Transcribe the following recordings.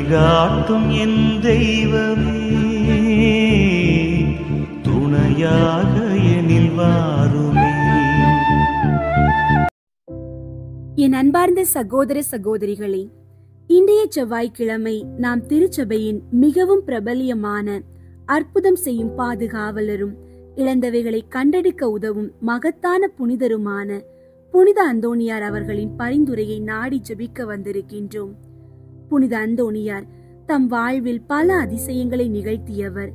வழிகாட்டும் என் தெய்வமே, துணையாக எனில் வாருமே. என் அன்பார்ந்த சகோதர சகோதரிகளே, இன்றைய செவ்வாய்க்கிழமை நாம் திருச்சபையின் மிகவும் பிரபல்யமான அற்புதம் செய்யும் பாதுகாவலரும் இழந்தவைகளை கண்டெடுக்க உதவும் மகத்தான புனிதருமான புனித அந்தோணியார் அவர்களின் பரிந்துரையை நாடி ஜெபிக்க வந்திருக்கின்றோம். புனித அந்தோணியார் தம் வாழ்வில் பல அதிசயங்களை நிகழ்த்தியவர்.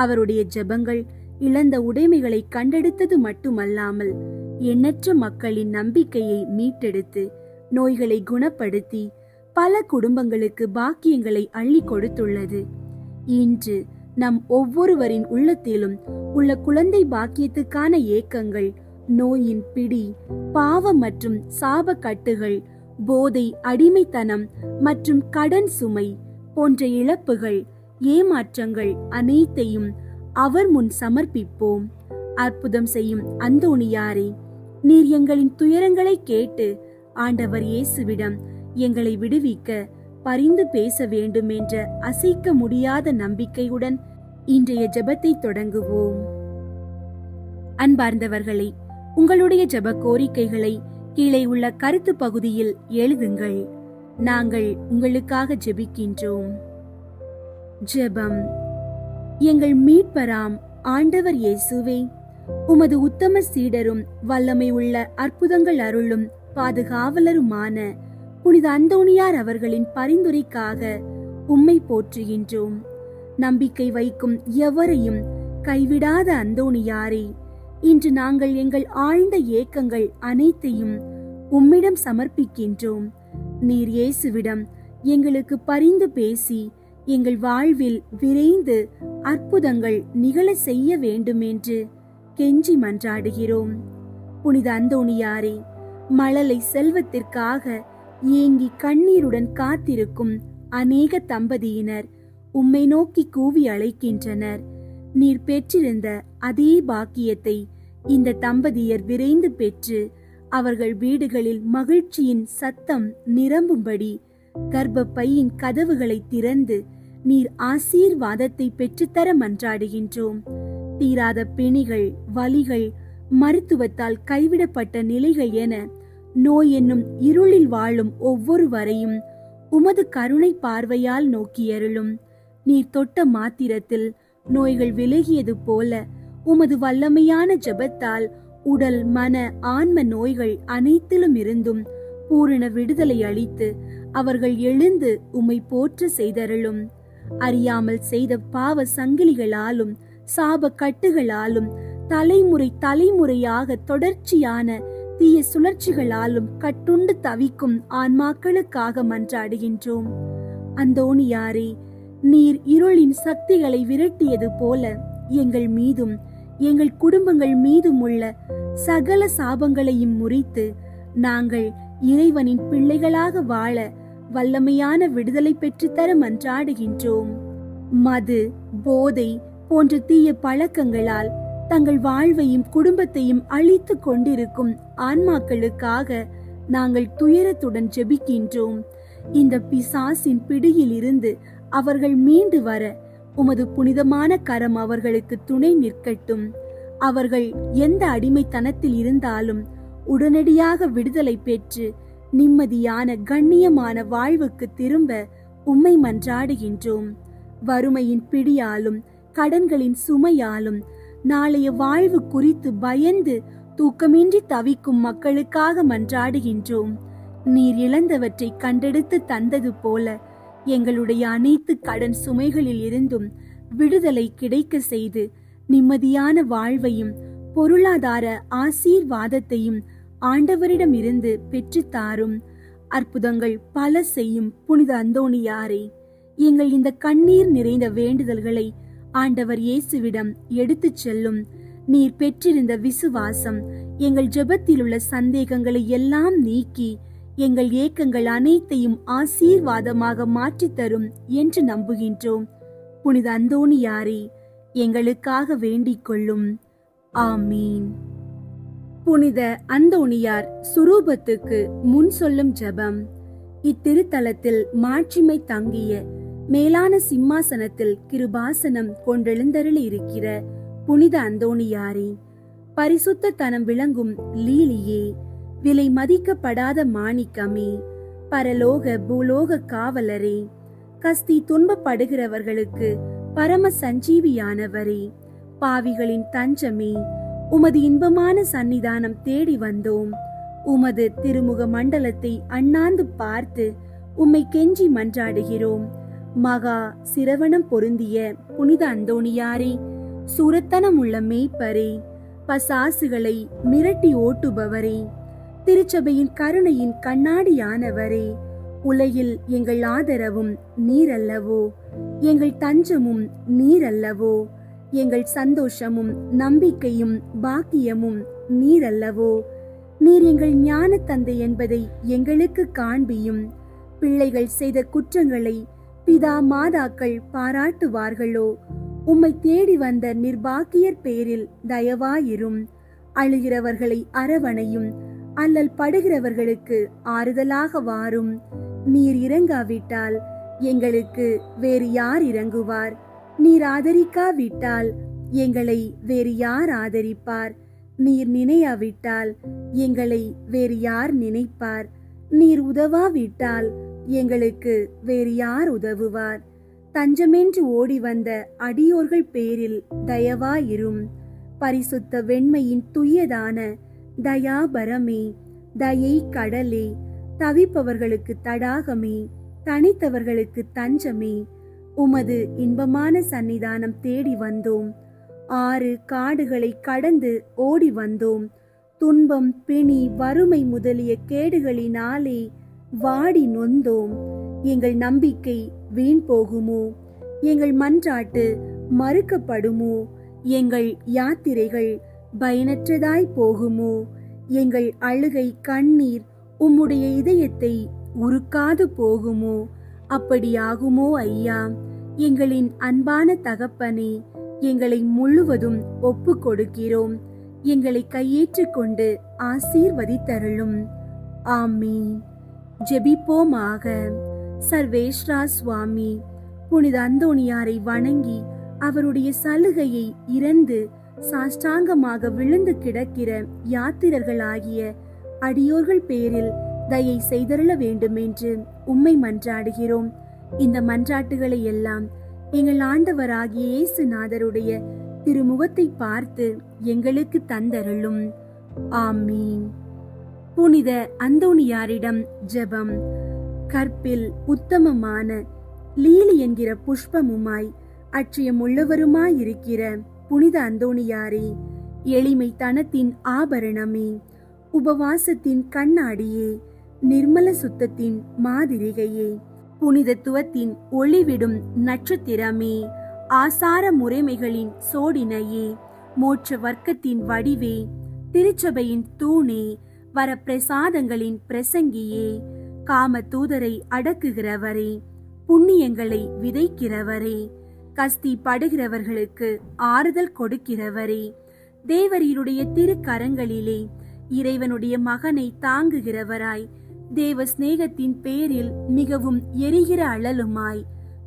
அவருடைய ஜெபங்கள் இழந்த உடைமைகளை கண்டெடுத்தது மட்டுமல்லாமல் எண்ணற்ற மக்களின் நம்பிக்கையை மீட்டெடுத்து நோய்களை குணப்படுத்தி பல குடும்பங்களுக்கு பாக்கியங்களை அள்ளி கொடுத்துள்ளது. இன்று நம் ஒவ்வொருவரின் உள்ளத்திலும் உள்ள குழந்தை பாக்கியத்துக்கான ஏக்கங்கள், நோயின் பிடி, பாவம் மற்றும் சாப கட்டுகள், போதை, அடிமைத்தனம் மற்றும் கடன் சுமை போன்ற இழப்புகள், ஏமாற்றங்கள் அனைத்தையும் அவர் முன் சமர்ப்பிப்போம். அற்புதம் செய்யும் அந்தோணியாரே, நீர் எங்களின் துயரங்களை கேட்டு ஆண்டவர் இயேசுவிடம் எங்களை விடுவிக்க பரிந்து பேச வேண்டும் என்ற அசைக்க முடியாத நம்பிக்கையுடன் இன்றைய ஜெபத்தை தொடங்குவோம். அன்பார்ந்தவர்களே, உங்களுடைய ஜெப கோரிக்கைகளை கீழே உள்ள கருத்து பகுதியில் எழுதுங்கள். நாங்கள் உங்களுக்காக ஜெபிக்கின்றோம். ஜெபம். எங்கள் மீட்பராம் ஆண்டவர் இயேசுவே, உமது உத்தம சீடரும் வல்லமை உள்ள அற்புதங்கள் அருளும் பாதுகாவலருமான புனித அந்தோணியார் அவர்களின் பரிந்துரைக்காக உம்மை போற்றுகின்றோம். நம்பிக்கை வைக்கும் எவரையும் கைவிடாத அந்தோணியாரே, இன்று நாங்கள் எங்கள் ஆழ்ந்த ஏக்கங்கள் அனைத்தையும் உம்மிடம் சமர்ப்பிக்கின்றோம். நீர் இயேசுவிடம் எங்களுக்கு பரிந்து பேசி எங்கள் வாழ்வில் விரைந்து அற்புதங்கள் நிகழ செய்ய வேண்டும் என்று கெஞ்சி மன்றாடுகிறோம். புனித அந்தோணியாரே, மழலை செல்வத்திற்காக ஏங்கி கண்ணீருடன் காத்திருக்கும் அநேக தம்பதியினர் உம்மை நோக்கி கூவி அழைக்கின்றனர். நீர் பெற்றிருந்த அதே பாக்கியத்தை இந்த தம்பதியர் விரைந்து பெற்று அவர்கள் வீடுகளில் மகிழ்ச்சியின் சத்தம் நிரம்பும்படி கர்ப்பப்பையின் கதவுகளை திறந்து நீர் ஆசீர்வாதத்தை பெற்றுத்தர மன்றாடுகின்றோம். தீராத பிணிகள், வலிகள், மருத்துவத்தால் கைவிடப்பட்ட நிலைகள் என நோய் என்னும் இருளில் வாழும் ஒவ்வொருவரையும் உமது கருணை பார்வையால் நோக்கியருளும். நீர் தொட்ட மாத்திரத்தில் நோய்கள் விலகியது போல உமது வல்லமையான ஜெபத்தால் உடல், மன, ஆன்ம நோய்கள் அனைத்திலும் இருந்தும் பூரண விடுதலை அளித்து அவர்கள் எழுந்து உம்மை போற்ற செய்தருளும். அறியாமல் செய்த பாவ சங்கிலிகளாலும் சாப கட்டுகளாலும் தலைமுறை தலைமுறையாக தொடர்ச்சியான தீய சுழற்சிகளாலும் கட்டுண்டு தவிக்கும் ஆன்மாக்களுக்காக மன்றாடுகின்றோம். அந்தோணியாரே, நீர் இருளின் சக்திகளை விரட்டியது போல எங்கள் மீதும் எங்கள் குடும்பங்கள் மீதும் உள்ள சகல சாபங்களையும் முறித்து நாங்கள் இறைவனின் பிள்ளைகளாக வாழ வல்லமையான விடுதலை பெற்றுத்தர மன்றாடுகின்றோம். மது, போதை போன்ற தீய பழக்கங்களால் தங்கள் வாழ்வையும் குடும்பத்தையும் அழித்து கொண்டிருக்கும் ஆன்மாக்களுக்காக நாங்கள் துயரத்துடன் ஜெபிக்கின்றோம். இந்த பிசாசின் பிடியில் இருந்து அவர்கள் மீண்டு வர உமது புனிதமான கரம் அவர்களுக்கு துணை நிற்கட்டும். அவர்கள் எந்த அடிமைத்தனத்தில் இருந்தாலும் உடனடியாக விடுதலை பெற்று நிம்மதியான கண்ணியமான வாழ்வுக்கு திரும்ப உம்மை மன்றாடுகின்றோம். வறுமையின் பிடியாலும் கடன்களின் சுமையாலும் நாளைய வாழ்வு குறித்து பயந்து தூக்கமின்றி தவிக்கும் மக்களுக்காக மன்றாடுகின்றோம். நீர் இழந்தவற்றை கண்டெடுத்து தந்தது போல எங்களுடைய அனைத்து கடன் சுமைகளில் இருந்தும் விடுதலை கிடைக்க செய்து நிம்மதியான வாழ்வையும் பொருளாதார ஆசீர்வாதத்தையும் ஆண்டவரிடம் இருந்து பெற்றுத்தாரும். அற்புதங்கள் பல செய்யும் புனித அந்தோணியாரே, எங்கள் இந்த கண்ணீர் நிறைந்த வேண்டுதல்களை ஆண்டவர் இயேசுவிடம் எடுத்துச் செல்லும். நீர் பெற்றிருந்த விசுவாசம் எங்கள் ஜெபத்தில் உள்ள சந்தேகங்களை எல்லாம் நீக்கி எங்கள் ஏக்கங்கள் அனைத்தையும் ஆசீர்வாதமாக மாற்றித் தரும் என்று நம்புகின்றோம். புனித அந்தோணியாரே, எங்களுக்காக வேண்டிக் கொள்ளும். ஆமீன். புனித அந்தோணியார் சுரூபத்துக்கு முன் சொல்லும் ஜெபம். இத்திருத்தலத்தில் மாட்சிமை தங்கிய மேலான சிம்மாசனத்தில் கிருபாசனம் கொண்டெழுந்தருளி இருக்கிற புனித அந்தோணியாரே, பரிசுத்த தனம் விளங்கும் லீலியே, விலை மதிக்கப்படாத மாணிக்கமே, பரலோக பூலோக காவலரே, கஸ்தி துன்பப்படுகிறவர்களுக்கு பரம சஞ்சீவியானவரே, பாவிகளின் தஞ்சமே, உமது இன்பமான சன்னிதானம் தேடி வந்தோம். உமது திருமுக மண்டலத்தை அண்ணாந்து பார்த்து உம்மை கெஞ்சி மன்றாடுகிறோம். மகா சிரவணம் பொருந்திய புனித அந்தோணியாரே, சூரத்தனம் உள்ள மேய்ப்பரே, பசாசுகளை மிரட்டி ஓட்டுபவரே, திருச்சபையின் கருணையின் கண்ணாடியானவரே, உலகில் எங்கள் ஆதரவும் நீரல்லவோ, எங்கள் தஞ்சமும் நீரல்லவோ, எங்கள் சந்தோஷமும் நம்பிக்கையும் பாக்கியமும் நீரல்லவோ. நீர் எங்கள் ஞான தந்தை என்பதை எங்களுக்கு காண்பியும். பிள்ளைகள் செய்த குற்றங்களை பிதா மாதாக்கள் பாராட்டுவார்களோ? உம்மை தேடி வந்த நிர்பாக்கியர் பேரில் தயவாயிரும். அழுகிறவர்களை அரவணையும், அல்லல் படுகிறவர்களுக்கு ஆறுதலாக வாரும். நீர் இறங்காவிட்டால் எங்களுக்கு வேறு யார் இறங்குவார்? நீர் ஆதரிக்காவிட்டால் எங்களை வேறு யார் ஆதரிப்பார்? நீர் நினையாவிட்டால் எங்களை வேறு யார் நினைப்பார்? நீர் உதவாவிட்டால் எங்களுக்கு வேறு யார் உதவுவார்? தஞ்சமென்று ஓடி வந்த அடியோர்கள் பேரில் தயவாயிரும். பரிசுத்த வெண்மையின் துயதான தயாபரமே, தயை கடலே, தவிப்பவர்களுக்கு தடாகமே, தனித்தவர்களுக்கு தஞ்சமே, உமது இன்பமான சன்னிதானம் தேடி வந்தோம். 6 காடுகளை கடந்து ஓடி வந்தோம். துன்பம், பிணி, வறுமை முதலிய கேடுகளினாலே வாடி நொந்தோம். எங்கள் நம்பிக்கை வீண் போகுமோ? எங்கள் மன்றாட்டு மறுக்கப்படுமோ? எங்கள் யாத்திரைகள் பயனற்றதாய் போகுமோ? எங்கள் அழுகை கண்ணீர் உம்முடைய இதயத்தை உருக்காது போகுமோ? அப்படியாகுமோ ஐயா? எங்களின் அன்பான தகப்பனே, எங்களை முழுவதும் ஒப்பு கொடுக்கிறோம். எங்களை கையேற்றுக் கொண்டு ஆசீர்வதித்தருளும். ஆமீன். ஜெபிப்போமாக. சர்வேஸ்வரா சுவாமி, புனித அந்தோணியாரை வணங்கி அவருடைய சலுகையை இறந்து சாஷ்டாங்கமாக விழுந்து கிடக்கிற யாத்திரர்களாகிய அடியோர்கள் பேரில் தயை செய்தருள வேண்டும் என்று உம்மை மன்றாடுகிறோம். இந்த மன்றாட்டுகளை எல்லாம் எங்கள் ஆண்டவராகிய இயேசுநாதருடைய திருமுகத்தை பார்த்து எங்களுக்கு தந்தருளும். ஆமீன். புனித அந்தோணியாரிடம் ஜெபம். கற்பில் உத்தமமான லீலி என்கிற புஷ்பமுமாய் அட்சயம் உள்ளவருமாயிருக்கிற புனித அந்தோணியாரே, எளிமை தனத்தின் ஆபரணமே, உபவாசத்தின் கண்ணாடியே, நிர்மல சுத்தத்தின் மாதிரிகையே, புனிதத்துவத்தின் ஒளிவிடும் நட்சத்திரமே, ஆசார முறைமைகளின் சோடினையே, மோட்ச வர்க்கத்தின் வடிவே, திருச்சபையின் தூணே, வரப்பிரசாதங்களின் பிரசங்கியே, காம தூதரை அடக்குகிறவரே, புண்ணியங்களை விதைக்கிறவரே, கஸ்தி படுகிறவர்களுக்கு ஆறுதல் கொடுக்கிறவரே, தேவரீருடைய திருக்கரங்களிலே இறைவனுடைய மகனை தாங்குகிறவராய், தேவ சிநேகத்தின் பேரில் மிகவும் எரிகிற அழலுமாய்,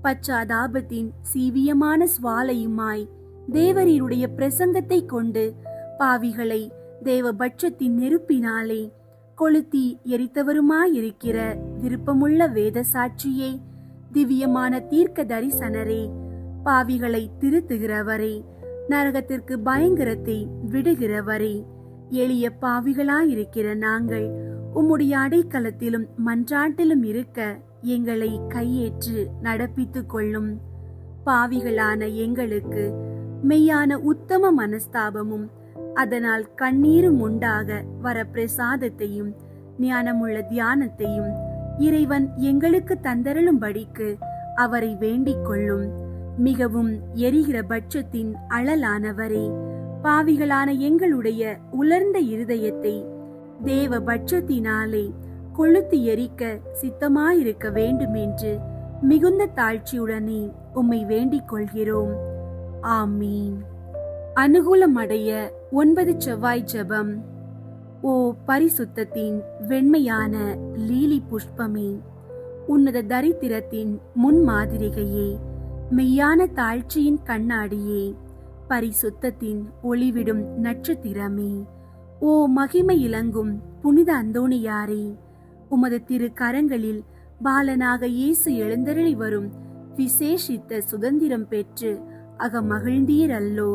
பச்சாதாபத்தின் சீவியமான சுவாலையுமாய், தேவரீருடைய பிரசங்கத்தை கொண்டு பாவிகளை தேவபட்சத்தின் நெருப்பினாலே கொளுத்தி எரித்தவருமாயிருக்கிற விருப்பமுள்ள வேத சாட்சியே, திவ்யமான தீர்க்க தரிசனரே, பாவிகளை திருத்துகிறவரே, நரகத்திற்கு பயங்கரத்தை விடுகிறவரே, எளிய பாவிகளாயிருக்கிற நாங்கள் உம்முடைய அடைக்கலத்திலும் மன்றாட்டிலும் இருக்க எங்களை கையேற்று நடப்பித்துக் கொள்ளும். பாவிகளான எங்களுக்கு மெய்யான உத்தம மனஸ்தாபமும் அதனால் கண்ணீரும் உண்டாக வர பிரசாதத்தையும் ஞானமுள்ள தியானத்தையும் இறைவன் எங்களுக்கு தந்தருளும்படிக்கு அவரை வேண்டிக் கொள்ளும். மிகவும் எரிகிற பட்சத்தின் அழலானவரே, பாவிகளான எங்களுடைய உலர்ந்த இருதயத்தை தேவ பட்சத்தினாலே கொளுத்தி எரிக்க சித்தமாயிருக்க வேண்டும் என்று மிகுந்த தாழ்ச்சியுடனே உம்மை வேண்டிக் கொள்கிறோம். ஆமீன். அனுகூலமடைய 9 செவ்வாய் ஜெபம். ஓ பரிசுத்தத்தின் வெண்மையான லீலி புஷ்பமே, உன்னத தரித்திரத்தின் முன்மாதிரிகையே, மெய்யான தாழ்ச்சியின் கண்ணாடியே, பரிசுத்தத்தின் ஒளிவிடும் நட்சத்திரமே, ஓ மகிமை இலங்கும் புனித அந்தோணியாரே, உமது திரு கரங்களில் பாலனாக இயேசு எழுந்தருளி வரும் விசேஷித்த சுதந்திரம் பெற்று அகமகிழ்ந்தீர் அல்லோ.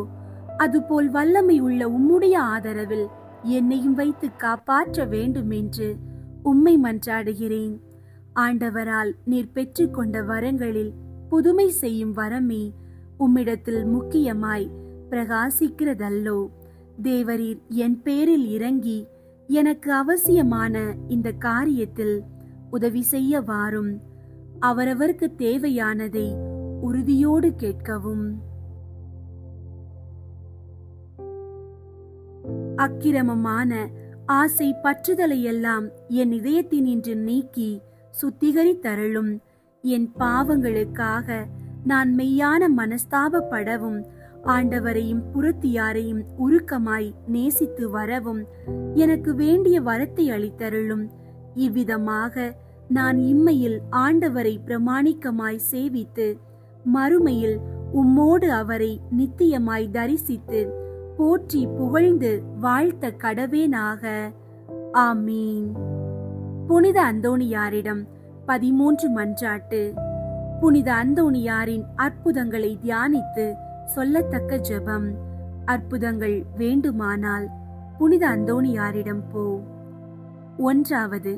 அதுபோல் வல்லமை உள்ள உம்முடைய ஆதரவில் என்னையும் வைத்து காப்பாற்ற வேண்டும் என்று உம்மை மன்றாடுகிறேன். ஆண்டவரால் நீர் பெற்றுக்கொண்ட வரங்களில் புதுமை செய்யும் வரமே உம்மிடத்தில் முக்கியமாய் பிரகாசிக்கிறதல்லோ. தேவரீர் என் பேரில் இறங்கி எனக்கு அவசியமான இந்த காரியத்தில் உதவி செய்ய வாரும். அவரவருக்கு தேவையானதை உறுதியோடு கேட்கவும். அக்கிரமமான ஆசை பற்றுதலை எல்லாம் என் இதயத்தினின்று நீக்கி சுத்திகரித்தருளும். என் பாவங்களுக்காக நான் மெய்யான மனஸ்தாபப்படவும் ஆண்டவரையும் புறத்தியாரையும் உருக்கமாய் நேசித்து வரவும் எனக்கு வேண்டிய வரத்தை அளித்தருளும். இவ்விதமாக நான் இம்மையில் ஆண்டவரை பிரமாணிக்கமாய் சேவித்து மறுமையில் உம்மோடு அவரை நித்தியமாய் தரிசித்து போற்றி புகழ்ந்து வாழ்த்த கடவேனாக. ஆமீன். புனித அந்தோணியாரிடம் 13 மன்றாட்டு. புனித அந்தோணியாரின் அற்புதங்களை தியானித்து சொல்லத்தக்க ஜெபம். அற்புதங்கள் வேண்டுமானால் புனித அந்தோணியாரிடம் போ. 1.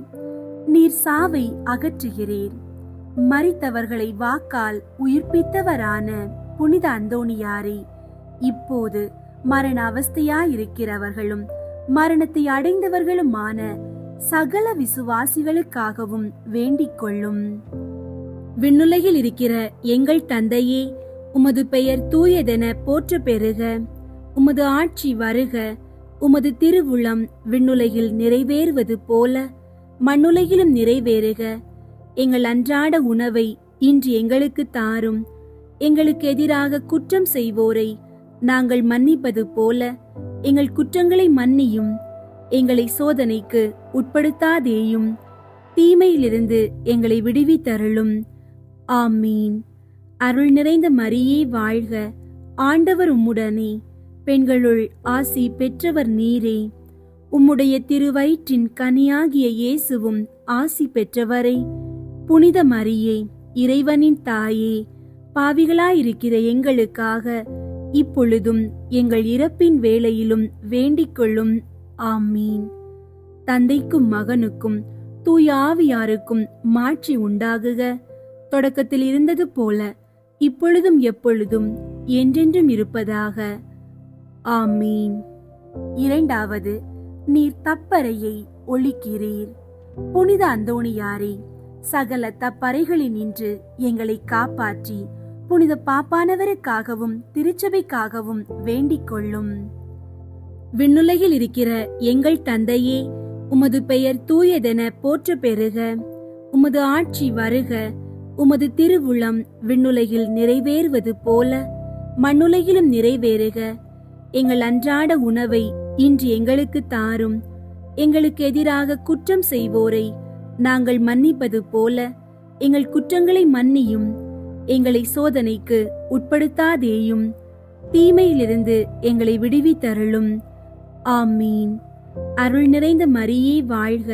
நீர் சாவை அகற்றுகிறீர். மரித்தவர்களை வாக்கால் உயிர்ப்பித்தவரான புனித அந்தோணியாரே, இப்போது மரண அவஸ்தையாயிருக்கிறவர்களும் மரணத்தை அடைந்தவர்களுமான சகல விசுவாசிகளுக்காகவும் வேண்டிக் கொள்ளும். விண்ணுலகில் இருக்கிற எங்கள் தந்தையே, உமது பெயர் தூயதென போற்ற பெறுக. உமது ஆட்சி வருக. உமது திருவுளம் விண்ணுலகில் நிறைவேறுவது போல மண்ணுலகிலும் நிறைவேறுக. எங்கள் அன்றாட உணவை இன்று எங்களுக்கு தாரும். எங்களுக்கு எதிராக குற்றம் செய்வோரை நாங்கள் மன்னிப்பது போல எங்கள் குற்றங்களை மன்னியும். எங்களை சோதனைக்கு உட்படுத்தாதேயும், தீமையிலிருந்து எங்களை விடுவித்தருளும். ஆமீன். அருள் நிறைந்த மரியே வாழ்க. ஆண்டவர் உம்முடனே, பெண்களுள் ஆசி பெற்றவர் நீரே. உம்முடைய திருவயிற்றின் கனியாகிய இயேசுவும் ஆசி பெற்றவரே. புனித மரியே, இறைவனின் தாயே, பாவிகளாயிருக்கிற எங்களுக்காக இப்பொழுதும் எங்கள் இறப்பின் வேளையிலும் வேண்டிக் கொள்ளும். ஆமீன். தந்தைக்கும் மகனுக்கும் தூய ஆவியாருக்கும் மாட்சி உண்டாகுக. தொடக்கத்தில் இருந்தது போல இப்பொழுதும் எப்பொழுதும் என்றென்றும் இருப்பதாக. ஆமீன். 2. நீர் தப்பறையை ஒழிக்கிறீர். புனித அந்தோணியாரே, சகல தப்பறைகளினின்று எங்களை காப்பாற்றி புனித பாப்பானவருக்காகவும் திருச்சபைக்காகவும் வேண்டிக் கொள்ளும். விண்ணுலகில் இருக்கிற எங்கள் தந்தையே, உமது பெயர் தூயதென போற்ற பெறுக. உமது ஆட்சி வருக. உமது திருவுளம் விண்ணுலகில் நிறைவேறுவது போல மண்ணுலகிலும் நிறைவேறுக. எங்கள் அன்றாட உணவை இன்று எங்களுக்கு தாரும். எங்களுக்கு எதிராக குற்றம் செய்வோரை நாங்கள் மன்னிப்பது போல எங்கள் குற்றங்களை மன்னியும். எங்களை சோதனைக்கு உட்படுத்தாதேயும், தீமையிலிருந்து எங்களை விடுவித்தருளும். ஆமீன். அருள் நிறைந்த மரியே வாழ்க.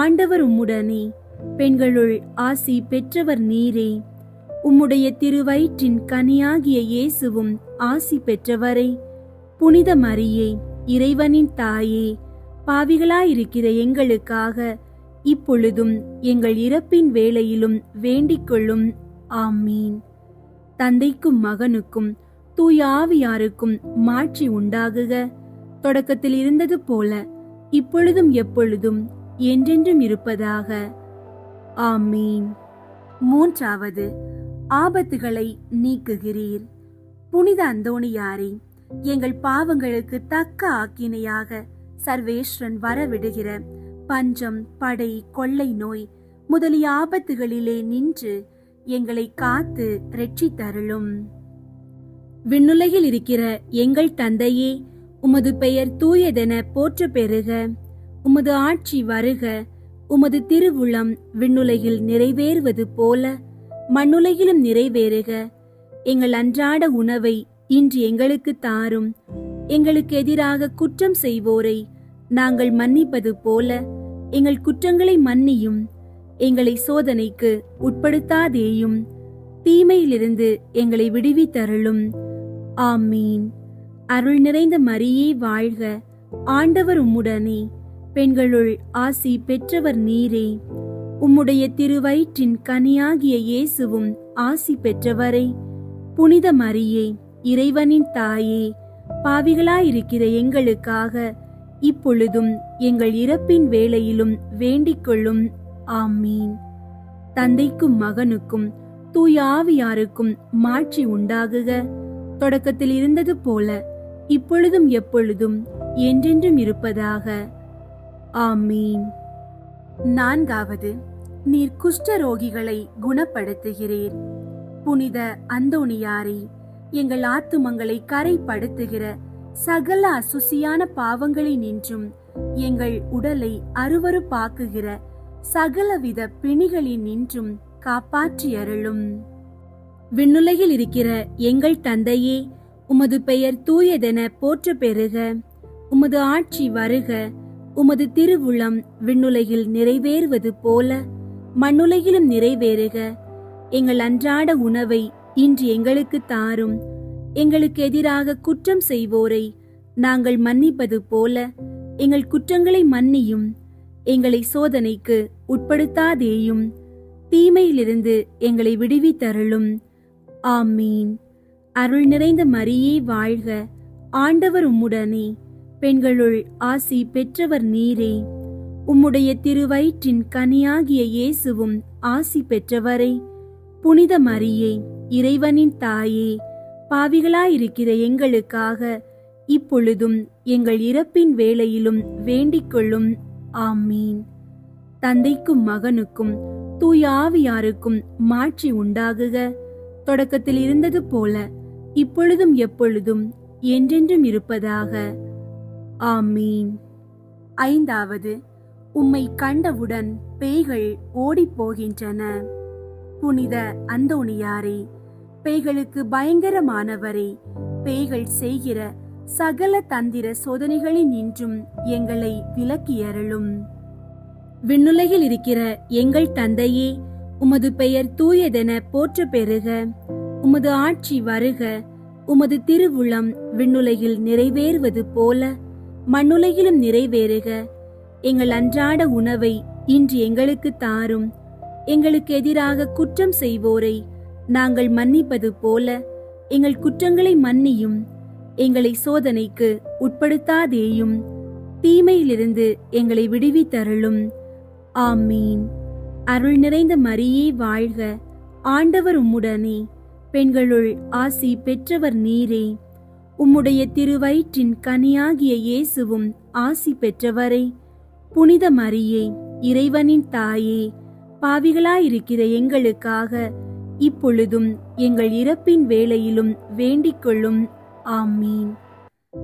ஆண்டவர் உம்முடனே, பெண்களுள் ஆசி பெற்றவர் நீரே. உம்முடைய திருவயிற்றின் கனியாகிய இயேசுவும் ஆசி பெற்றவரே. புனித மரியே, இறைவனின் தாயே, பாவிகளாயிருக்கிற எங்களுக்காக இப்பொழுதும் எங்கள் இறப்பின் வேளையிலும் வேண்டிக் கொள்ளும். ஆமீன். தந்தைக்கும் மகனுக்கும் தூய ஆவியாருக்கும் மாட்சி உண்டாகுக. தொடக்கத்தில் இருந்தது போல இப்பொழுதும் எப்பொழுதும் என்றென்றும் இருப்பதாக. ஆமீன். 3. ஆபத்துகளை நீக்குகிறீர். புனித அந்தோணியாரே, எங்கள் பாவங்களுக்கு தக்க ஆக்கினையாக சர்வேஸ்வரன் வரவிடுகிற பஞ்சம், படை, கொள்ளை நோய் முதலிய ஆபத்துகளிலே நின்று எங்களை காத்து இரட்சித்தருளும். விண்ணுலகில் இருக்கிற எங்கள் தந்தையே, உமது பெயர் தூயதென போற்ற பெறுக. உமது ஆட்சி வருக. உமது திருவுளம் விண்ணுலகில் நிறைவேறுவது போல மண்ணுலகிலும் நிறைவேறுக. எங்கள் அன்றாட உணவை இன்று எங்களுக்கு தாரும். எங்களுக்கு எதிராக குற்றம் செய்வோரை நாங்கள் மன்னிப்பது போல எங்கள் குற்றங்களை மன்னியும். எங்களை சோதனைக்கு உட்படுத்தாதேயும், தீமையிலிருந்து எங்களை விடுவித்தருளும். ஆமீன். அருள் நிறைந்த மரியே வாழ்க, ஆண்டவர் உம்முடனே, பெண்களுள் ஆசி பெற்றவர் நீரே. உம்முடைய திருவயிற்றின் கனியாகிய இயேசுவும் ஆசி பெற்றவரே. புனித மரியே, இறைவனின் தாயே, பாவிகளாயிருக்கிற எங்களுக்காக இப்பொழுதும் எங்கள் இறப்பின் வேளையிலும் வேண்டிக் கொள்ளும். ஆமீன். தந்தைக்கும் மகனுக்கும் தூய ஆவியாருக்கும் மாட்சி உண்டாகுக. தொடக்கத்தில் இருந்தது போல இப்பொழுதும் எப்பொழுதும் என்றென்றும் இருப்பதாக. ஆமீன். நான்காவது, நீர் குஷ்டரோகிகளை குணப்படுத்துகிறீர். புனித அந்தோணியாரே, எங்கள் ஆத்துமங்களை கரைப்படுத்துகிற சகல அசுசியான பாவங்களை நின்றும் எங்கள் உடலை அருவருப்பாக்குகிற சகலவித பிணிகளின் நின்றும் காப்பாற்றி அருளும். விண்ணுலகில் இருக்கிற எங்கள் தந்தையே, உமது பெயர் தூயதென போற்ற பெறுக. உமது ஆட்சி வருக. உமது திருவுளம் விண்ணுலகில் நிறைவேறுவது போல மண்ணுலகிலும் நிறைவேறுக. எங்கள் அன்றாட உணவை இன்று எங்களுக்கு தாரும். எங்களுக்கு எதிராக குற்றம் செய்வோரை நாங்கள் மன்னிப்பது போல எங்கள் குற்றங்களை மன்னியும். எங்களை சோதனைக்கு உட்படுத்தாதேயும், தீமையிலிருந்து எங்களை விடுவித்தருளும். ஆமீன். அருள் நிறைந்த மரியே வாழ்க, ஆண்டவர் உம்முடனே, பெண்களுள் ஆசி பெற்றவர் நீரே. உம்முடைய திருவயிற்றின் கனியாகிய இயேசுவும் ஆசி பெற்றவரே. புனித மரியே, இறைவனின் தாயே, பாவிகளாயிருக்கிற எங்களுக்காக இப்பொழுதும் எங்கள் இறப்பின் வேளையிலும் வேண்டிக் கொள்ளும். ஆமீன். தந்தைக்கும் மகனுக்கும் தூய ஆவியாருக்கும் மாட்சி உண்டாகுக. தொடக்கத்தில் இருந்தது போல இப்பொழுதும் எப்பொழுதும் என்றென்றும் இருப்பதாக. ஆமீன். ஐந்தாவது, உம்மை கண்டவுடன் பேய்கள் ஓடிப்போகின்றன. புனித அந்தோணியாரே, பேய்களுக்கு பயங்கரமானவரே, பேய்கள் செய்கிற சகல தந்திர சோதனைகளில் நின்றும் எங்களை விலக்கியருளும். விண்ணுலகில் இருக்கிற எங்கள் தந்தையே, உமது பெயர் தூயதென போற்ற பெறுக. உமது ஆட்சி வருக. உமது திருவுளம் விண்ணுலகில் நிறைவேறுவது போல மண்ணுலகிலும் நிறைவேறுக. எங்கள் அன்றாட உணவை இன்று எங்களுக்கு தாரும். எங்களுக்கு எதிராக குற்றம் செய்வோரை நாங்கள் மன்னிப்பது போல எங்கள் குற்றங்களை மன்னியும். எங்களை சோதனைக்கு உட்படுத்தாதேயும், தீமையிலிருந்து எங்களை விடுவித்தருளும். ஆமீன். அருள் நிறைந்த மரியே வாழ்க, ஆண்டவர் உம்முடனே, பெண்களுள் ஆசி பெற்றவர் நீரே. உம்முடைய திருவயிற்றின் கனியாகிய இயேசுவும் ஆசி பெற்றவரே. புனித மரியே, இறைவனின் தாயே, பாவிகளாயிருக்கிற எங்களுக்காக இப்பொழுதும் எங்கள் இறப்பின் வேளையிலும் வேண்டிக் கொள்ளும். ஆமீன்.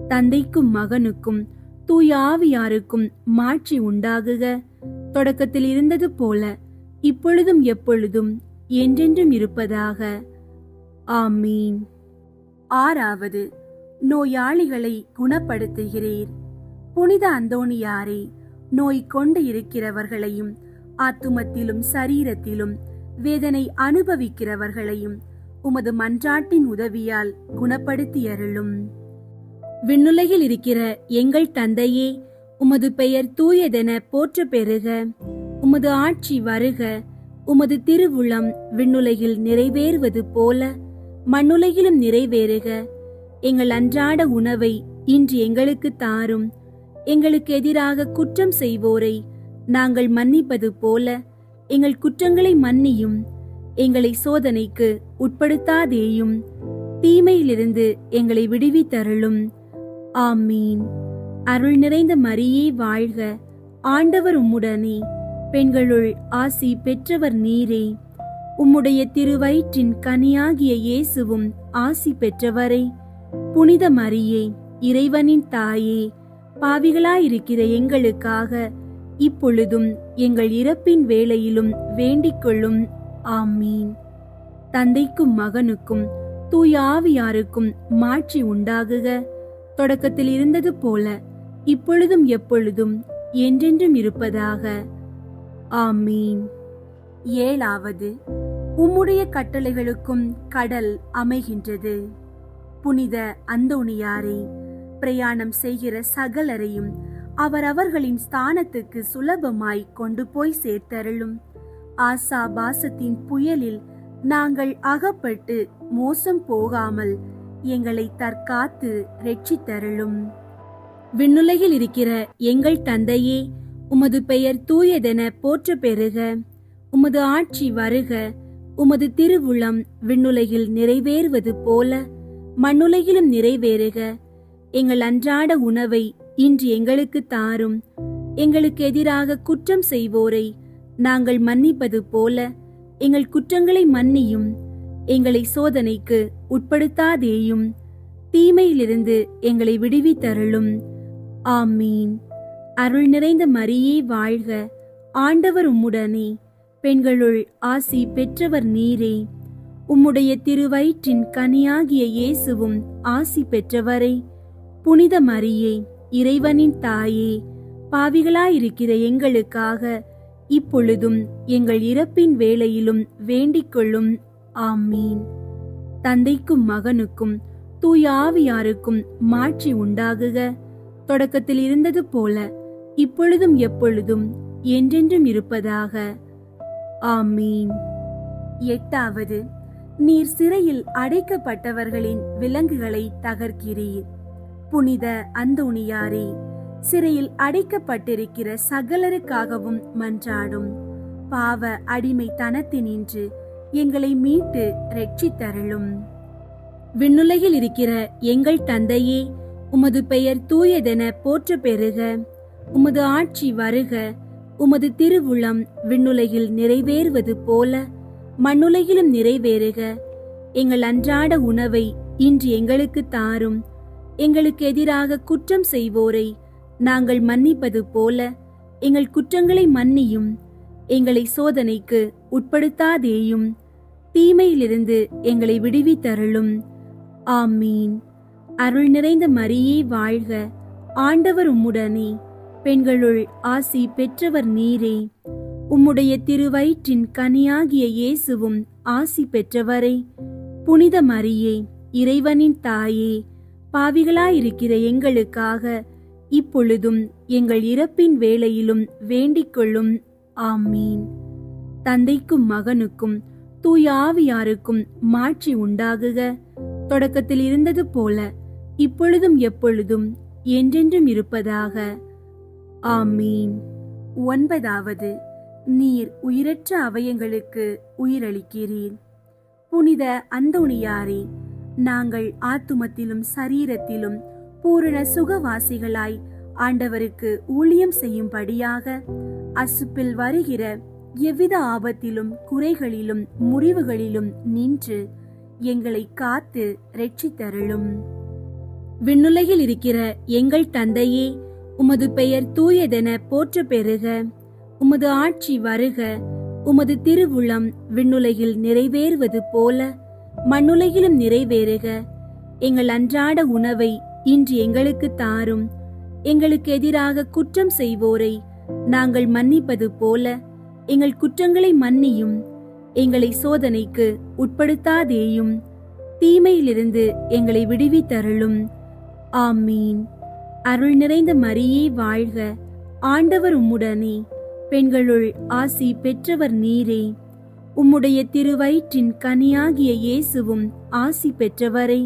தந்தைக்கும் மகனுக்கும் தூய ஆவியாருக்கும் மாட்சி உண்டாகுக. தொடக்கத்தில் இருந்தது போல இப்பொழுதும் எப்பொழுதும் என்றென்றும் இருப்பதாக. ஆமீன். ஆறாவது, நோயாளிகளை குணப்படுத்துகிறீர். புனித அந்தோணியாரே, நோய் கொண்டு இருக்கிறவர்களையும் ஆத்துமத்திலும் சரீரத்திலும் வேதனை அனுபவிக்கிறவர்களையும் உமது மன்றாட்டின் உதவியால் குணப்படுத்தியருளும். விண்ணுலகில் இருக்கிற எங்கள் தந்தையே, உமது பெயர் தூயதென போற்ற பெறுக. உமது ஆட்சி வருக. உமது திருவுளம் விண்ணுலகில் நிறைவேறுவது போல மண்ணுலகிலும் நிறைவேறுக. எங்கள் அன்றாட உணவை இன்று எங்களுக்கு தாரும். எங்களுக்கு எதிராக குற்றம் செய்வோரை நாங்கள் மன்னிப்பது போல எங்கள் குற்றங்களை மன்னியும். எங்களை சோதனைக்கு உட்படுத்தாதேயும், தீமையிலிருந்து எங்களை விடுவித்தருளும். ஆமீன். அருள் நிறைந்த மரியே வாழ்க, ஆண்டவர் உம்முடனே, பெண்களுள் ஆசி பெற்றவர் நீரே. உம்முடைய திருவயிற்றின் கனியாகிய இயேசுவும் ஆசி பெற்றவரே. புனித மரியே, இறைவனின் தாயே, பாவிகளாயிருக்கிற எங்களுக்காக இப்பொழுதும் எங்கள் இறப்பின் வேளையிலும் வேண்டிக் கொள்ளும். ஆமீன். தந்தைக்கும் மகனுக்கும் தூய ஆவியாருக்கும் மாட்சி உண்டாகுக. தொடக்கத்தில் இருந்தது போல இப்பொழுதும் எப்பொழுதும் என்றென்றும் இருப்பதாக. ஆமீன். ஏழாவது, உம்முடைய கட்டளைகளுக்கும் கடல் அமைகின்றது. புனித அந்தோணியாரே, பிரயாணம் செய்கிற சகலரையும் அவரவர்களின் ஸ்தானத்துக்கு சுலபமாய் கொண்டு போய் சேர்த்தருளும். ஆசா பாசத்தின் புயலில் நாங்கள் அகப்பட்டு மோசம் போகாமல் எங்களை தற்காத்து ரட்சித்தருளும். விண்ணுலகில் இருக்கிற எங்கள் தந்தையே, உமது பெயர் தூயதென போற்ற பெறுக. உமது ஆட்சி வருக. உமது திருவுளம் விண்ணுலகில் நிறைவேறுவது போல மண்ணுலகிலும் நிறைவேறுக. எங்கள் அன்றாட உணவை இன்று எங்களுக்கு தாரும். எங்களுக்கு எதிராக குற்றம் செய்வோரை நாங்கள் மன்னிப்பது போல எங்கள் குற்றங்களை மன்னியும். எங்களை சோதனைக்கு உட்படுத்தாதேயும், தீமையிலிருந்து எங்களை விடுவித்தருளும். ஆமீன். அருள் நிறைந்த மரியே வாழ்க. ஆண்டவர் உம்முடனே, பெண்களுள் ஆசி பெற்றவர் நீரே. உம்முடைய திருவயிற்றின் கனியாகிய இயேசுவும் ஆசி பெற்றவரே. புனித மரியே, இறைவனின் தாயே, பாவிகளாயிருக்கிற எங்களுக்காக இப்பொழுதும் எங்கள் இறப்பின் வேளையிலும் வேண்டிக் கொள்ளும். ஆமீன். தந்தைக்கும் மகனுக்கும் தூய ஆவியாருக்கும் மாட்சி உண்டாகுக. தொடக்கத்தில் இருந்தது போல இப்பொழுதும் எப்பொழுதும் என்றென்றும் இருப்பதாக. ஆமீன். எட்டாவது, நீர் சிறையில் அடைக்கப்பட்டவர்களின் விலங்குகளை தகர்க்கிறீர். புனித அந்தோணியாரே, சிறையில் அடைக்கப்பட்டிருக்கிற சகலருக்காகவும் மன்றாடும். பாவ அடிமைத்தனத்தினின்று எங்களை மீட்டு ரட்சித்தருளும். விண்ணுலகில் இருக்கிற எங்கள் தந்தையே, உமது பெயர் தூயதென போற்ற பெறுக. உமது ஆட்சி வருக. உமது திருவுளம் விண்ணுலகில் நிறைவேறுவது போல மண்ணுலகிலும் நிறைவேறுக. எங்கள் அன்றாட உணவை இன்று எங்களுக்கு தாரும். எங்களுக்கு எதிராக குற்றம் செய்வோரை நாங்கள் மன்னிப்பது போல எங்கள் குற்றங்களை மன்னியும். எங்களை சோதனைக்கு உட்படுத்தாதேயும், தீமையிலிருந்து எங்களை விடுவித்தருளும். ஆமீன். அருள் நிறைந்த மரியே வாழ்க. ஆண்டவர் உம்முடனே, பெண்களுள் ஆசி பெற்றவர் நீரே. உம்முடைய திருவயிற்றின் கனியாகிய இயேசுவும் ஆசி பெற்றவரே. புனித மரியே, இறைவனின் தாயே, பாவிகளாயிருக்கிற எங்களுக்காக இப்பொழுதும் எங்கள் இறப்பின் வேளையிலும் வேண்டிக் கொள்ளும். ஆமீன். தந்தைக்கும் மகனுக்கும் தூய ஆவியாருக்கும் மாட்சி உண்டாகுக. தொடக்கத்தில் இருந்தது போல இப்பொழுதும் எப்பொழுதும் என்றென்றும் இருப்பதாக. ஆமீன். ஒன்பதாவது, நீர் உயிரற்ற அவயங்களுக்கு உயிரளிக்கிறீர். புனித அந்தோணியாரே, நாங்கள் ஆத்துமத்திலும் சரீரத்திலும் பூரண சுகவாசிகளாய் ஆண்டவருக்கு ஊழியம் செய்யும்படியாக அசுப்பில் வருகிற எவ்வித ஆபத்திலும் குறைகளிலும் முறிவுகளிலும் நின்று எங்களை காத்து ரட்சித்தருளும். விண்ணுலகில் இருக்கிற எங்கள் தந்தையே, உமது பெயர் தூயதென போற்ற பெறுக. உமது ஆட்சி வருக. உமது திருவுளம் விண்ணுலகில் நிறைவேறுவது போல மண்ணுலகிலும் நிறைவேறுக. எங்கள் அன்றாட உணவை இன்று எங்களுக்கு தாரும். எங்களுக்கு எதிராக குற்றம் செய்வோரை நாங்கள் மன்னிப்பது போல எங்கள் குற்றங்களை மன்னியும். எங்களை சோதனைக்கு உட்படுத்தாதேயும், தீமையிலிருந்து எங்களை விடுவித்தருளும். ஆமீன். அருள் நிறைந்த மரியே வாழ்க. ஆண்டவர் உம்முடனே, பெண்களுள் ஆசி பெற்றவர் நீரே. உம்முடைய திருவயிற்றின் கனியாகிய இயேசுவும் ஆசி பெற்றவரே.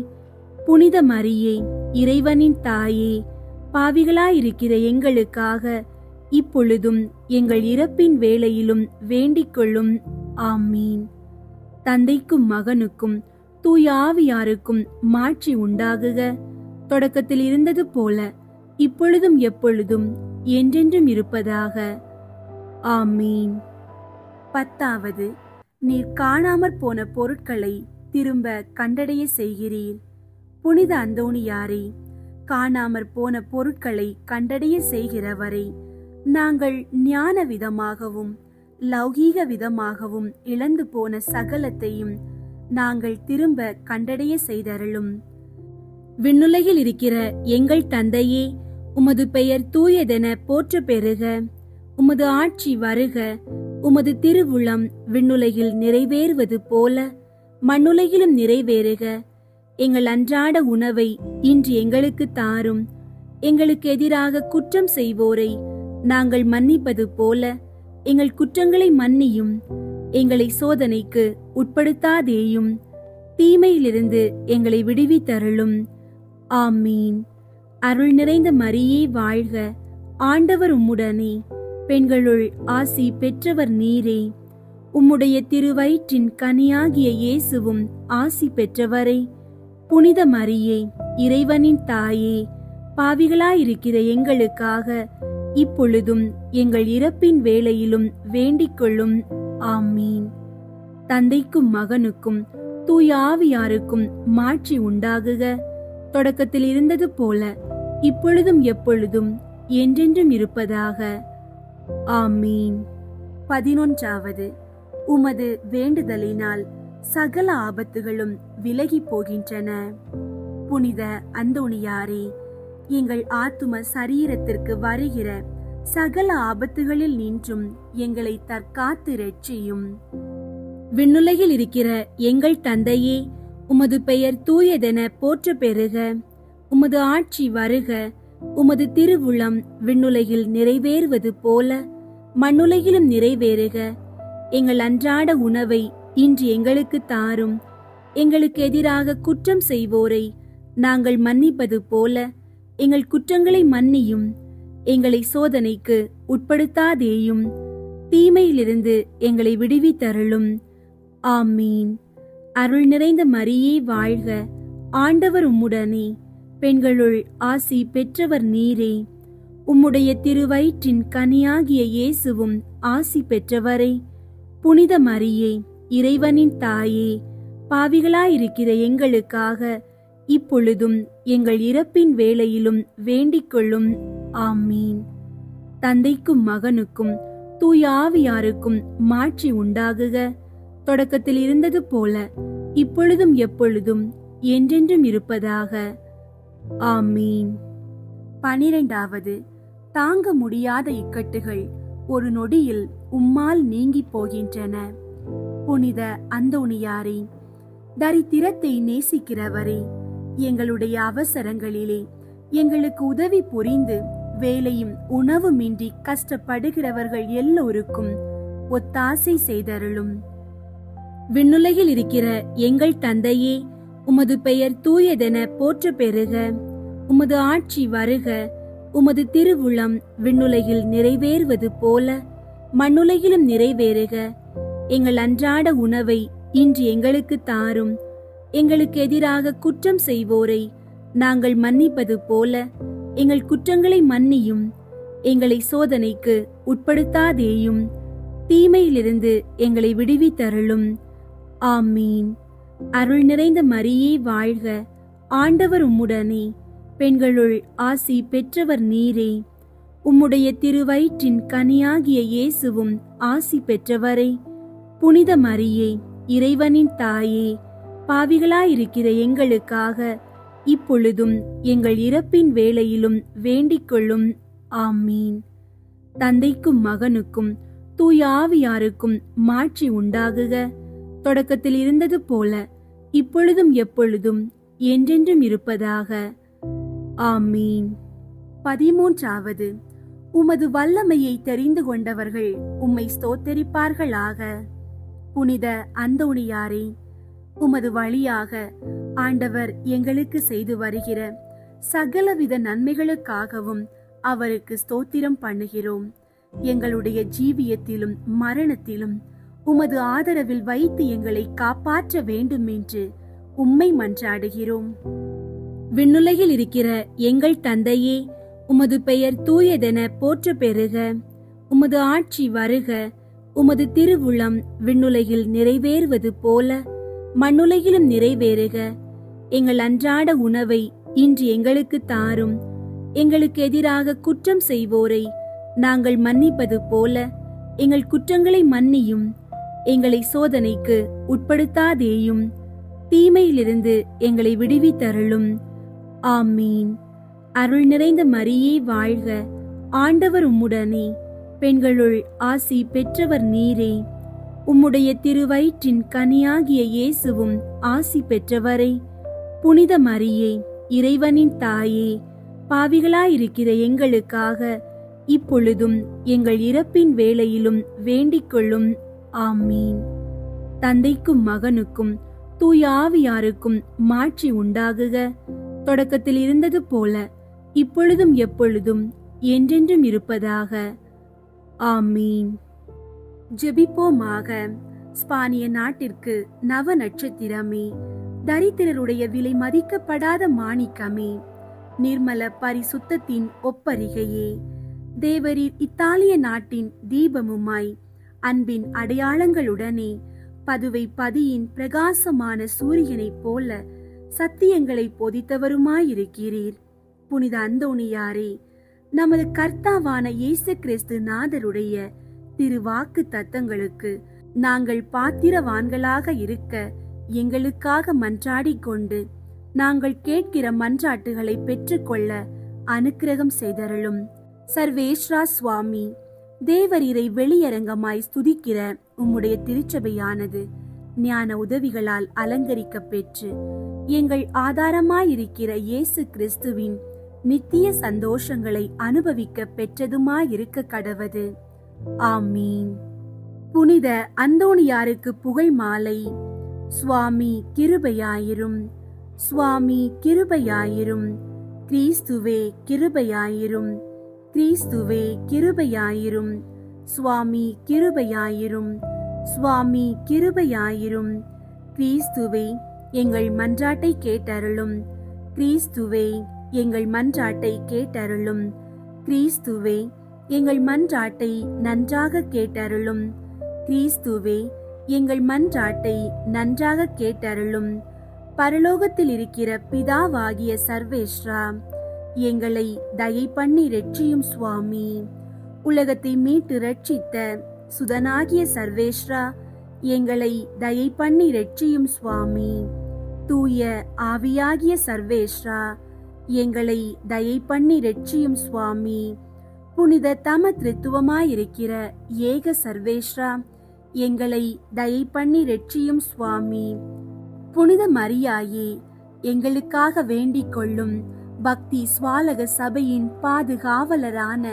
புனித மரியே, இறைவனின் தாயே, பாவிகளாயிருக்கிற எங்களுக்காக இப்பொழுதும் எங்கள் இறப்பின் வேளையிலும் வேண்டிக் கொள்ளும். ஆமீன். தந்தைக்கும் மகனுக்கும் தூய ஆவியாருக்கும் மாட்சி உண்டாகுக. தொடக்கத்தில் இருந்தது போல இப்பொழுதும் எப்பொழுதும் என்றென்றும் இருப்பதாக. ஆமீன். பத்தாவது, நீர் காணாமற் போன பொருட்களை திரும்ப கண்டடைய செய்கிறீர். புனித அந்தோணியாரே, காணாமற் போன பொருட்களை கண்டடைய செய்கிறவரை நாங்கள் ஞான விதமாகவும் லௌகீக விதமாகவும் இழந்து போன சகலத்தையும் நாங்கள் திரும்ப கண்டடைய செய்தருளும். விண்ணுலகில் இருக்கிற எங்கள் தந்தையே, உமது பெயர் தூயதென போற்ற பெறுக. உமது ஆட்சி வருக. உமது திருவுளம் விண்ணுலகில் நிறைவேறுவது போல மண்ணுலகிலும் நிறைவேறுக. எங்கள் அன்றாட உணவை இன்று எங்களுக்கு தாரும். எங்களுக்கு எதிராக குற்றம் செய்வோரை நாங்கள் மன்னிப்பது போல எங்கள் குற்றங்களை மன்னியும். எங்களை சோதனைக்கு உட்படுத்தாதேயும், தீமையிலிருந்து எங்களை விடுவித்தருளும். ஆமீன். அருள் நிறைந்த மரியே வாழ்க, ஆண்டவர் உம்முடனே, பெண்களுள் ஆசி பெற்றவர் நீரே. உம்முடைய திருவயிற்றின் கனியாகிய இயேசுவும் ஆசி பெற்றவரே. புனித மரியே, இறைவனின் தாயே, பாவிகளாயிருக்கிற எங்களுக்காக இப்பொழுதும் எங்கள் இறப்பின் வேளையிலும் வேண்டிக் கொள்ளும். ஆமீன். தந்தைக்கும் மகனுக்கும் தூய ஆவியாருக்கும் மாட்சி உண்டாகுக. தொடக்கத்தில் இருந்தது போல இப்பொழுதும் எப்பொழுதும் என்றென்றும் இருப்பதாக. ஆமீன். 11. உமது வேண்டுதலினால் சகல ஆபத்துகளும் விலகி போகின்றன. புனித அந்தோணியாரே, எங்கள் ஆத்தும சரீரத்திற்கு வருகிற சகல ஆபத்துகளில் நின்றும் எங்களை தற்காத்து இரட்சியும். விண்ணுலகில் இருக்கிற எங்கள் தந்தையே, உமது பெயர் தூயதென போற்ற பெறுக. உமது ஆட்சி வருக. உமது திருவுளம் விண்ணுலகில் நிறைவேறுவது போல மண்ணுலகிலும் நிறைவேறுக. எங்கள் அன்றாட உணவை இன்று எங்களுக்கு தாரும். எங்களுக்கு எதிராக குற்றம் செய்வோரை நாங்கள் மன்னிப்பது போல எங்கள் குற்றங்களை மன்னியும். எங்களை சோதனைக்கு உட்படுத்தாதேயும், தீமையிலிருந்து எங்களை விடுவித்தருளும். ஆமீன். அருள் நிறைந்த மரியே வாழ்க, ஆண்டவர் உம்முடனே, பெண்களுள் ஆசி பெற்றவர் நீரே. உம்முடைய திருவயிற்றின் கனியாகிய இயேசுவும் ஆசி பெற்றவரே. புனித மரியே, இறைவனின் தாயே, பாவிகளாயிருக்கிற எங்களுக்காக இப்பொழுதும் எங்கள் இறப்பின் வேளையிலும் வேண்டிக் கொள்ளும். ஆமீன். தந்தைக்கும் மகனுக்கும் தூய ஆவியாருக்கும் மாட்சி உண்டாகுக. தொடக்கத்தில் இருந்தது போல இப்பொழுதும் எப்பொழுதும் என்றென்றும் இருப்பதாக. ஆமீன். 12. தாங்க முடியாத இக்கட்டுகள் ஒரு நொடியில் உம்மால் நீங்கி போகின்றன. புனித அந்தோணியாரே, தரித்திரத்தை நேசிக்கிறவரே, எங்களுடைய அவசரங்களிலே எங்களுக்கு உதவி புரிந்து வேலையும் உணவுமின்றி கஷ்டப்படுகிறவர்கள் எல்லோருக்கும் ஒத்தாசை செய்தருளும். விண்ணுலகில் இருக்கிற எங்கள் தந்தையே, உமது பெயர் தூயதென போற்ற பெறுக. உமது ஆட்சி வருக. உமது திருவுளம் விண்ணுலகில் நிறைவேறுவது போல மண்ணுலகிலும் நிறைவேறுக. எங்கள் அன்றாட உணவை இன்று எங்களுக்கு தாரும். எங்களுக்கு எதிராக குற்றம் செய்வோரை நாங்கள் மன்னிப்பது போல எங்கள் குற்றங்களை மன்னியும். எங்களை சோதனைக்கு உட்படுத்தாதேயும், தீமையிலிருந்து எங்களை விடுவித்தருளும். ஆமீன். அருள் நிறைந்த மரியே வாழ்க, ஆண்டவர் உம்முடனே, பெண்களுள் ஆசி பெற்றவர் நீரே. உம்முடைய திருவயிற்றின் கனியாகிய இயேசுவும் ஆசி பெற்றவரே. புனித மரியே, இறைவனின் தாயே, பாவிகளாயிருக்கிற எங்களுக்காக இப்பொழுதும் எங்கள் இறப்பின் வேளையிலும் வேண்டிக் கொள்ளும். ஆமீன். தந்தைக்கும் மகனுக்கும் தூய ஆவியாருக்கும் மாட்சி உண்டாகுக. தொடக்கத்தில் இருந்தது போல இப்பொழுதும் எப்பொழுதும் என்றென்றும் இருப்பதாக. ஆமீன். 13. உமது வல்லமையை தெரிந்து கொண்டவர்கள் உம்மை ஸ்தோத்தரிப்பார்களாக. புனித அந்தோணியாரே, உமது வழியாக ஆண்டவர் எங்களுக்கு செய்து வருகிற சகலவித நன்மைகளுக்காகவும் அவருக்கு ஸ்தோத்திரம் பண்ணுகிறோம். எங்களுடைய ஜீவியத்திலும் மரணத்திலும் உமது ஆதரவில் வைத்து எங்களை காப்பாற்ற வேண்டும் என்று உம்மை மன்றாடுகிறோம். விண்ணுலகில் இருக்கிற எங்கள் தந்தையே, உமது பெயர் தூயதென போற்ற பெறுக. உமது ஆட்சி வருக. உமது திருவுளம் விண்ணுலகில் நிறைவேறுவது போல மண்ணுலகிலும் நிறைவேறுக. எங்கள் அன்றாட உணவை இன்று எங்களுக்கு தாரும். எங்களுக்கு எதிராக குற்றம் செய்வோரை நாங்கள் மன்னிப்பது போல எங்கள் குற்றங்களை மன்னியும். எங்களை சோதனைக்கு உட்படுத்தாதேயும், தீமையிலிருந்து எங்களை விடுவித்தருளும். ஆமீன். அருள் நிறைந்த மரியே வாழ்க, ஆண்டவர் உம்முடனே, பெண்களுள் ஆசி பெற்றவர் நீரே. உம்முடைய திருவயிற்றின் கனியாகிய இயேசுவும் ஆசி பெற்றவரே. புனித மரியே, இறைவனின் தாயே, பாவிகளாயிருக்கிற எங்களுக்காக இப்பொழுதும் எங்கள் இறப்பின் வேளையிலும் வேண்டிக் கொள்ளும். ஆமீன். தந்தைக்கும் மகனுக்கும் தூய ஆவியாருக்கும் மாட்சி உண்டாகுக. தொடக்கத்தில் இருந்தது போல இப்பொழுதும் எப்பொழுதும் என்றென்றும் இருப்பதாக. ஆமீன். ஜெபிப்போமாக. ஸ்பானிய நாட்டிற்கு நவ நட்சத்திரமே, தரித்திரருடைய விலை மதிக்கப்படாத மாணிக்கமே, நிர்மல பரிசுத்தத்தின் ஒப்பரிகையே, தேவரீர் இத்தாலிய நாட்டின் தீபமுமாய் அன்பின் அடையாளங்களுடனே பதுவை பதியின் பிரகாசமான சூரியனைப் போல சத்தியங்களை போதித்தவருமாயிருக்கிறீர். புனித அந்தோணியாரே, நமது கர்த்தாவான இயேசு கிறிஸ்து நாதருடைய திருவாக்கு தத்தங்களுக்கு நாங்கள் பாத்திரவான்களாக இருக்க எங்களுக்காக மன்றாடிக் கொண்டு நாங்கள் கேட்கிற மன்றாட்டுகளை பெற்றுக்கொள்ள அனுக்கிரகம் செய்தருளும். சர்வேஸ்வரா சுவாமி, தேவரீரை வெளியரங்கமாய் ஸ்துதிக்கிற உம்முடைய திருச்சபையானது ஞான உதவிகளால் அலங்கரிக்க பெற்று எங்கள் ஆதாரமாயிருக்கிற இயேசு கிறிஸ்துவின் நித்திய சந்தோஷங்களை அனுபவிக்க பெற்றதுமாயிருக்க கடவது. ஆமீன். புனித அந்தோணியாருக்கு புகழ் மாலை. சுவாமி கிருபையாயிரும், சுவாமி கிருபையாயிரும், கிறிஸ்துவே கிருபையாயிரும், கிறிஸ்துவே கிருபையாயிரும், சுவாமி கிருபையாயிரும், சுவாமி கிருபையாயிரும். கிறிஸ்துவே எங்கள் மன்றாட்டை கேட்டருளும், கிறிஸ்துவே எங்கள் மன்றாட்டை கேட்டருளும், கிறிஸ்துவே எங்கள் மன்றாட்டை நன்றாக கேட்டருளும், கிறிஸ்துவே எங்கள் மன்றாட்டை நன்றாக கேட்டருளும். பரலோகத்தில் இருக்கிற பிதாவாகிய சர்வேஸ்வரா, எங்களை தயை பண்ணி இரட்சியும் சுவாமி. உலகத்தை மீட்டு இரட்சித்த சுதனாகிய சர்வேஸ்வரா, எங்களை தயை பண்ணி இரட்சியும் சுவாமி. தூய ஆவியாகிய சர்வேஸ்வரா, எங்களை தயை பண்ணி இரட்சியும் சுவாமி. புனித தம திருத்துவமாயிருக்கிற ஏக சர்வேஸ்வரா, எங்களை தயை பண்ணி இரட்சியும் சுவாமி. புனித மரியாயே, எங்களுக்காக வேண்டிக் கொள்ளும். பக்தி ஸ்வாலக சபையின் பாதுகாவலரான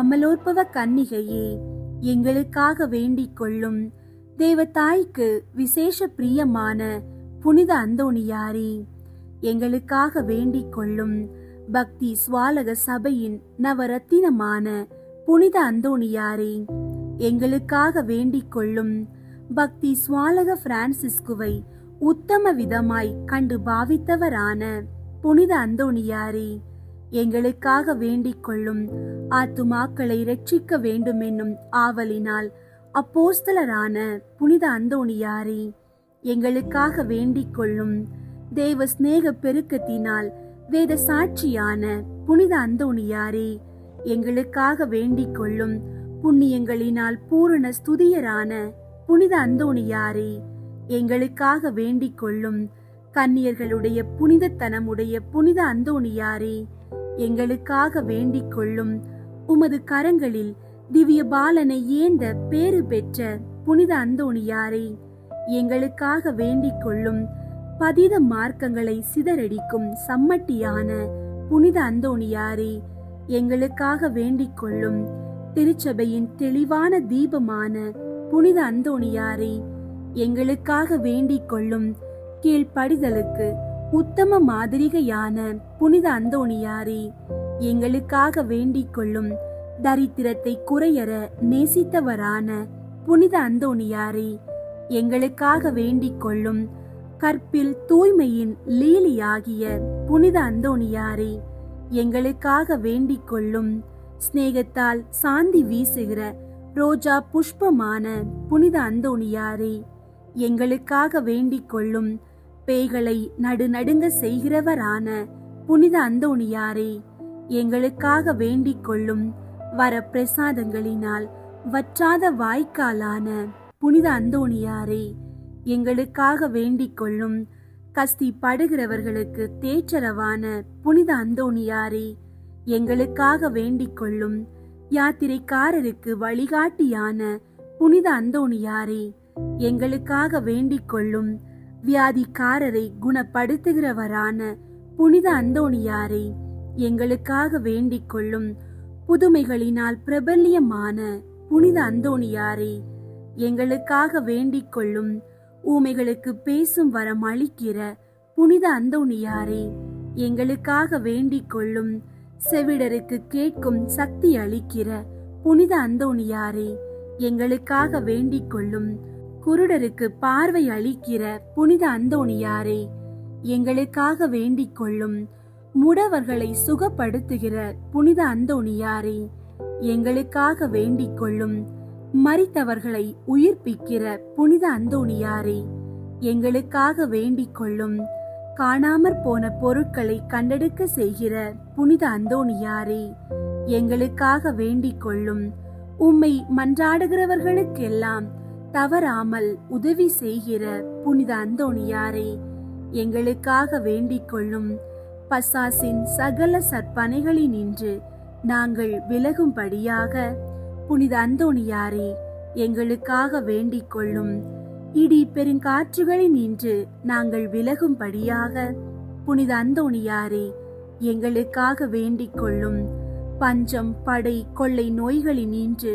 அமலோற்பவ கன்னிகையே, எங்களுக்காக வேண்டிக் கொள்ளும். தேவதாய்க்கு விசேஷ பிரியமான புனித அந்தோணியாரே, எங்களுக்காக வேண்டிக் கொள்ளும். பக்தி ஸ்வாலக சபையின் நவரத்தினமான புனித அந்தோணியாரே, எங்களுக்காக வேண்டிக் கொள்ளும். பக்தி ஸ்வாலக பிரான்சிஸ்குவை உத்தம விதமாய் கண்டு பாவித்தவரான புனித அந்தோணியாரே, எங்களுக்காக வேண்டிக் கொள்ளும். ஆத்துமாக்களை இரட்சிக்க வேண்டுமென்னும் ஆவலினால் அப்போஸ்தலரான புனித அந்தோணியாரே, எங்களுக்காக வேண்டிக் கொள்ளும். தேவ சிநேக பெருக்கத்தினால் வேத சாட்சியான புனித அந்தோணியாரே, எங்களுக்காக வேண்டிக் கொள்ளும். புண்ணியங்களினால் பூரண ஸ்துதியரான புனித அந்தோணியாரே, எங்களுக்காக வேண்டிக் கொள்ளும். கன்னியர்களுடைய புனிதத்தனமுடைய புனித அந்தோணியாரே, எங்களுக்காக வேண்டிக் கொள்ளும். உமது கரங்களில் திவ்ய பாலனை ஏந்த பேறு பெற்ற புனித அந்தோணியாரே, எங்களுக்காக வேண்டிக் கொள்ளும். பதித மார்க்கங்களை சிதறடிக்கும் சம்மட்டியான புனித அந்தோணியாரே, எங்களுக்காக வேண்டிக் கொள்ளும். திருச்சபையின் தெளிவான தீபமான புனித அந்தோணியாரே, எங்களுக்காக வேண்டிக் கொள்ளும். கீழ்ப்படிதலுக்கு உத்தம மாதிரிகையான புனித அந்தோணியாரே, எங்களுக்காக வேண்டிக் கொள்ளும். தரித்திரத்தை குறையற நேசித்தவரான புனித அந்தோணியாரே, எங்களுக்காக வேண்டிக் கொள்ளும். கற்பில் தூய்மையின் லீலியாகிய புனித அந்தோணியாரே, எங்களுக்காக வேண்டிக் கொள்ளும். சிநேகத்தால் சாந்தி வீசுகிற ரோஜா புஷ்பமான புனித அந்தோணியாரே, எங்களுக்காக வேண்டிக் கொள்ளும். பேய்களை நடுநடுங்க செய்கிறவரான புனித அந்தோணியாரே, எங்களுக்காக வேண்டிக் கொள்ளும். வரப்பிரசாதங்களினால் வற்றாத வாய்க்காலான புனித அந்தோணியாரே, எங்களுக்காக வேண்டிக் கொள்ளும். கஸ்தி படுகிறவர்களுக்கு தேற்றரவான புனித அந்தோணியாரே, எங்களுக்காக வேண்டிக் கொள்ளும். யாத்திரைக்காரருக்கு வழிகாட்டியான புனித அந்தோணியாரே, எங்களுக்காக வேண்டிக் கொள்ளும். வியாதிக்காரரை குணப்படுத்துகிறவரான புனித அந்தோணியாரே, எங்களுக்காக வேண்டிக் கொள்ளும். புதுமைகளினால் பிரபல்யமான புனித அந்தோணியாரே, எங்களுக்காக வேண்டிக் கொள்ளும். ஊமைகளுக்கு பேசும் வரம் அளிக்கிற புனித அந்தோணியாரே, எங்களுக்காக வேண்டிக் கொள்ளும். செவிடருக்கு கேட்கும் சக்தி அளிக்கிற புனித அந்தோணியாரே, எங்களுக்காக வேண்டிக் கொள்ளும். குருடருக்கு பார்வை அளிக்கிற புனித அந்தோணியாரே, எங்களுக்காக வேண்டிக் கொள்ளும். முடவர்களை சுகப்படுத்துகிற புனித அந்தோணியாரே, எங்களுக்காக வேண்டிக் கொள்ளும். மரித்தவர்களை உயிர்ப்பிக்கிற புனித அந்தோணியாரே, எங்களுக்காக வேண்டிக் கொள்ளும். காணாமற் போன பொருட்களை கண்டெடுக்க செய்கிற புனித அந்தோணியாரே, எங்களுக்காக வேண்டிக் கொள்ளும். உம்மை மன்றாடுகிறவர்களுக்கெல்லாம் தவறாமல் உதவி செய்கிற புனித அந்தோணியாரே, எங்களுக்காக வேண்டிக் கொள்ளும். பசாசின் சகல சற்பனைகளினின்று நாங்கள் விலகும்படியாக புனித அந்தோணியாரே, எங்களுக்காக வேண்டிக் கொள்ளும். இடி பெருங்காற்றுகளினின்று நாங்கள் விலகும்படியாக புனித அந்தோணியாரே, எங்களுக்காக வேண்டிக் கொள்ளும். பஞ்சம், படை, கொள்ளை நோய்களினின்று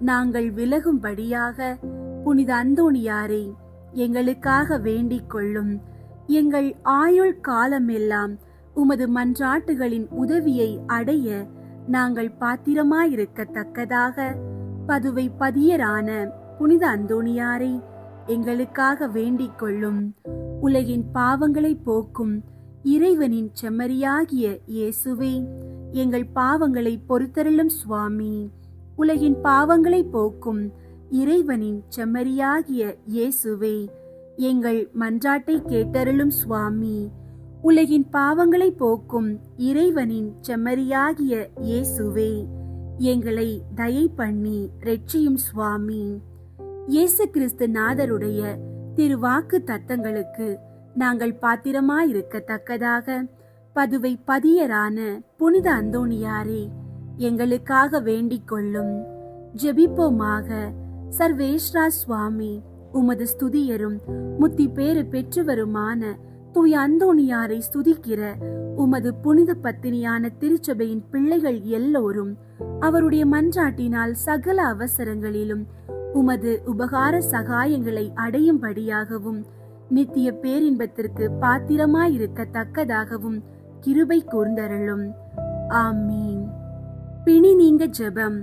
நாங்கள் விலகும்படியாக புனித அந்தோணியாரே, எங்களுக்காக வேண்டிக் கொள்ளும். எங்கள் ஆயுள் காலமெல்லாம் உமது மன்றாட்டுகளின் உதவியை அடைய நாங்கள் பாத்திரமாயிருக்கத்தக்கதாக பதுவை பதியரான புனித அந்தோணியாரே, எங்களுக்காக வேண்டிக் கொள்ளும். உலகின் பாவங்களை போக்கும் இறைவனின் செம்மறியாகிய இயேசுவே, எங்கள் பாவங்களை பொறுத்தருளும் சுவாமி. உலகின் பாவங்களை போக்கும் இறைவனின் செம்மறியாகிய இயேசுவே, எங்கள் மன்றாட்டை கேட்டருளும் சுவாமி. உலகின் பாவங்களை போக்கும் இறைவனின் செம்மறியாகிய இயேசுவே, எங்களை தயை பண்ணி இரட்சியும் சுவாமி. இயேசு கிறிஸ்து நாதருடைய திருவாக்கு தத்தங்களுக்கு நாங்கள் பாத்திரமாயிருக்கத்தக்கதாக பதுவை பதியரான புனித அந்தோணியாரே, எங்களுக்காக வேண்டிக் கொள்ளும். ஜெபிப்போமாக. சர்வேஸ்வரா சுவாமி, உமது ஸ்துதியரும் முத்தி பேறு பெற்றவருமான தூய அந்தோணியாரை ஸ்துதிக்கிற உமது புனித பத்தினியான திருச்சபையின் பிள்ளைகள் எல்லோரும் அவருடைய மன்றாட்டினால் சகல அவசரங்களிலும் உமது உபகார சகாயங்களை அடையும்படியாகவும் நித்திய பேரின்பத்திற்கு பாத்திரமாயிருக்கத்தக்கதாகவும் கிருபை கூர்ந்தருளும். ஆமீன். பிணி நீங்க ஜெபம்.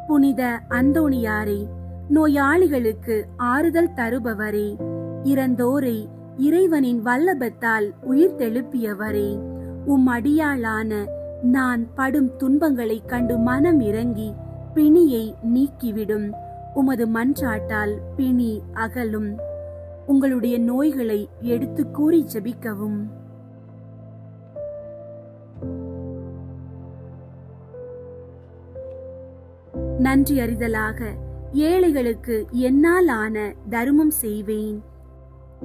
புனித அந்தோணியாரே, நோயாளிகளுக்கு ஆறுதல் தருபவரே, இறந்தோரை இறைவனின் வல்லபத்தால் உயிர் தெழுப்பியவரே, உம் அடியாளான நான் படும் துன்பங்களை கண்டு மனம் இறங்கி பிணியை நீக்கிவிடும். உமது மன்றாட்டால் பிணி அகலும். உங்களுடைய நோய்களை எடுத்து கூறி ஜெபிக்கவும். நன்றி அறிதலாக ஏழைகளுக்கு என்னால் ஆன தர்மம் செய்வேன்.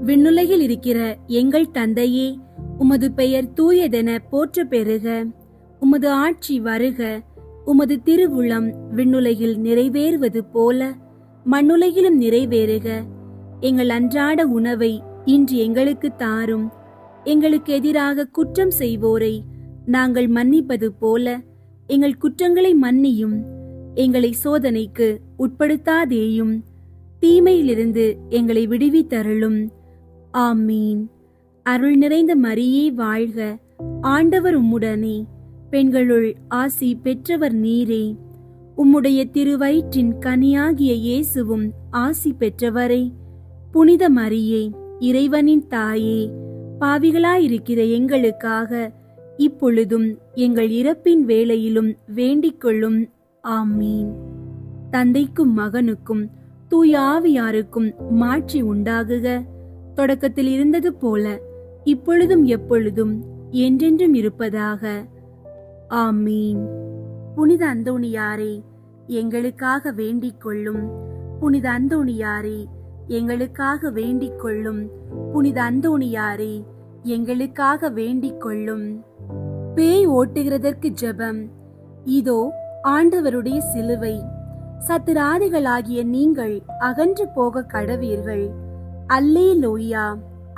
விண்ணுலகில் இருக்கிற எங்கள் தந்தையே, உமது பெயர் தூயதென போற்ற பெறுக. உமது ஆட்சி வருக. உமது திருவுளம் விண்ணுலகில் நிறைவேறுவது போல மண்ணுலகிலும் நிறைவேறுக. எங்கள் அன்றாட உணவை இன்று எங்களுக்கு தாரும். எங்களுக்கு எதிராக குற்றம் செய்வோரை நாங்கள் மன்னிப்பது போல எங்கள் குற்றங்களை மன்னியும். எங்களை சோதனைக்கு உட்படுத்தாதேயும், தீமையிலிருந்து எங்களை விடுவித்தருளும். ஆமீன். அருள் நிறைந்த மரியே வாழ்க. ஆண்டவர் உம்முடனே, பெண்களுள் ஆசி பெற்றவர் நீரே. உம்முடைய திருவயிற்றின் கனியாகிய இயேசுவும் ஆசி பெற்றவரே. புனித மரியே, இறைவனின் தாயே, பாவிகளாயிருக்கிற எங்களுக்காக இப்பொழுதும் எங்கள் இறப்பின் வேளையிலும் வேண்டிக் கொள்ளும். ஆமீன். தந்தைக்கும் மகனுக்கும் தூய ஆவியாருக்கும் மாட்சி உண்டாகுக. தொடக்கத்தில் இருந்தது போல இப்பொழுதும் எப்பொழுதும் என்றென்றும் இருப்பதாக. ஆமீன். புனித அந்தோணியாரே, எங்களுக்காக வேண்டிக் கொள்ளும். புனித அந்தோணியாரே, எங்களுக்காக வேண்டிக் கொள்ளும். புனித அந்தோணியாரே, எங்களுக்காக வேண்டிக் கொள்ளும். பேய் ஓட்டுகிறதற்கு ஜெபம். இதோ ஆண்டவருடைய சிலுவை. சத்துராதிகளாகிய நீங்கள் அகன்று போக கடவீர்கள். அல்லேலூயா,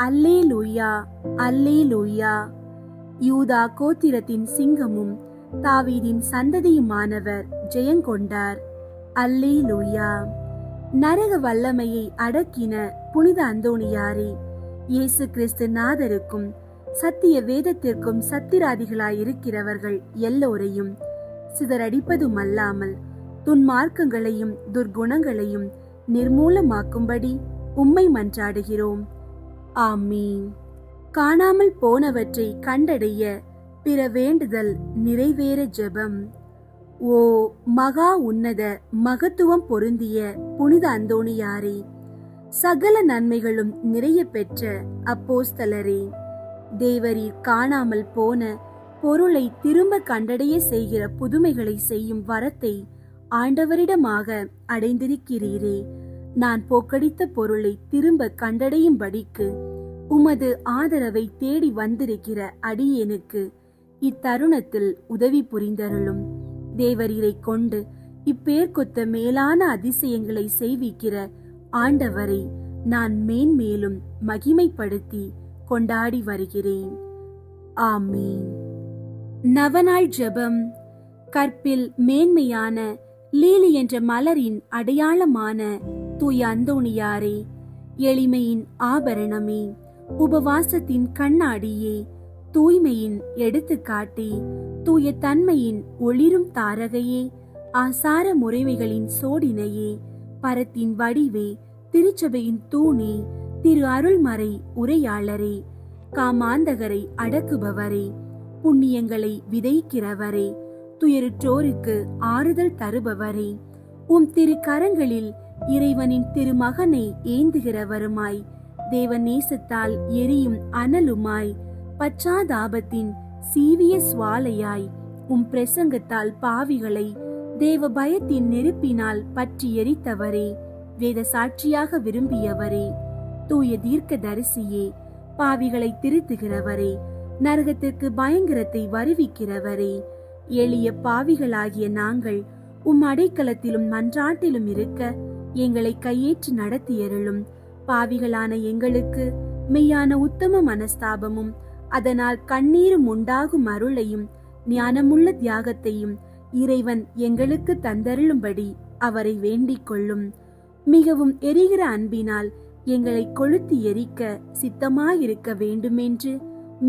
அல்லேலூயா, அல்லேலூயா. யூதா கோத்திரத்தின் சிங்கமும் தாவீதின் சந்ததியுமானவர் ஜெயங்கொண்டார். அல்லேலூயா. நரக வல்லமையை அடக்கின புனித அந்தோணியாரே, இயேசு கிறிஸ்து நாதருக்கும் சத்திய வேதத்திற்கும் சத்திராதிகளாயிருக்கிறவர்கள் எல்லோரையும் சிதறடிப்பதுமல்லாமல் துன்மார்க்கங்களையும் துர்குணங்களையும் நிர்மூலமாக்கும்படி உம்மை மன்றாடுகிறோம். ஆமீன். காணாமல் போனவற்றை கண்டடைய பிற வேண்டுதல் நிறைவேற ஜெபம். ஓ மகா உன்னத மகத்துவம் பொருந்திய புனித அந்தோணியாரே, சகல நன்மைகளும் நிறைய பெற்ற அப்போஸ்தலரே, தேவரீர் காணாமல் போன பொருளை திரும்ப கண்டடைய செய்கிற புதுமைகளை செய்யும் வரத்தை ஆண்டவரிடமாக அடைந்திருக்கிறீரே. நான் போக்கடித்த பொருளை திரும்ப கண்டடையும்படிக்கு உமது ஆதரவை தேடி வந்திருக்கிற அடியேனுக்கு இத்தருணத்தில் உதவி புரிந்தருளும். தேவரீரை கொண்டு இப்பேர்க்கொத்த மேலான அதிசயங்களை செய்விக்கிற ஆண்டவரை நான் மேன்மேலும் மகிமைப்படுத்தி கொண்டாடி வருகிறேன். ஆமீன். நவநாள் ஜெபம். கற்பில் மேன்மையான லீலி என்ற மலரின் அடையாளமான தூய அந்தோணியாரே, எளிமையின் ஆபரணமே, உபவாசத்தின் கண்ணாடியே, தூய்மையின் எடுத்துக்காட்டே, தூய தன்மையின் ஒளிரும் தாரகையே, ஆசார முறைமைகளின் சோடினையே, பரத்தின் வடிவே, திருச்சபையின் தூணே, திரு அருள்மறை உரையாளரே, காமாந்தகரை அடக்குபவரே, புண்ணியங்களை விதைக்கிறவரே, துயருற்றோருக்கு ஆறுதல் தருபவரே, உம் திரு கரங்களில் இறைவனின் திருமகனை ஏந்துகிறவருமாய், தேவநேசத்தால் எரியும் அனலுமாய், பச்சாதாபத்தின் சீவிய சுவாலையாய், உம் பிரசங்கத்தால் பாவிகளை தேவ பயத்தின் நெருப்பினால் பற்றி எரித்தவரே, வேத சாட்சியாக விரும்பியவரே, தூய தீர்க்க தரிசியே, பாவிகளை திருத்துகிறவரே, நரகத்திற்கு பயங்கரத்தை வருவிக்கிறவரே, எளிய பாவிகளாகிய நாங்கள் உம் அடைக்கலத்திலும் மன்றாட்டிலும் இருக்க எங்களை கையேற்று நடத்தியருளும். பாவிகளான எங்களுக்கு மெய்யான உத்தம மனஸ்தாபமும் அதனால் கண்ணீரும் உண்டாகும் அருளையும் ஞானமுள்ள தியாகத்தையும் இறைவன் எங்களுக்கு தந்தருளும்படி அவரை வேண்டிக் கொள்ளும். மிகவும் எரிகிற அன்பினால் எங்களை கொளுத்தி எரிக்க சித்தமாயிருக்க வேண்டுமென்று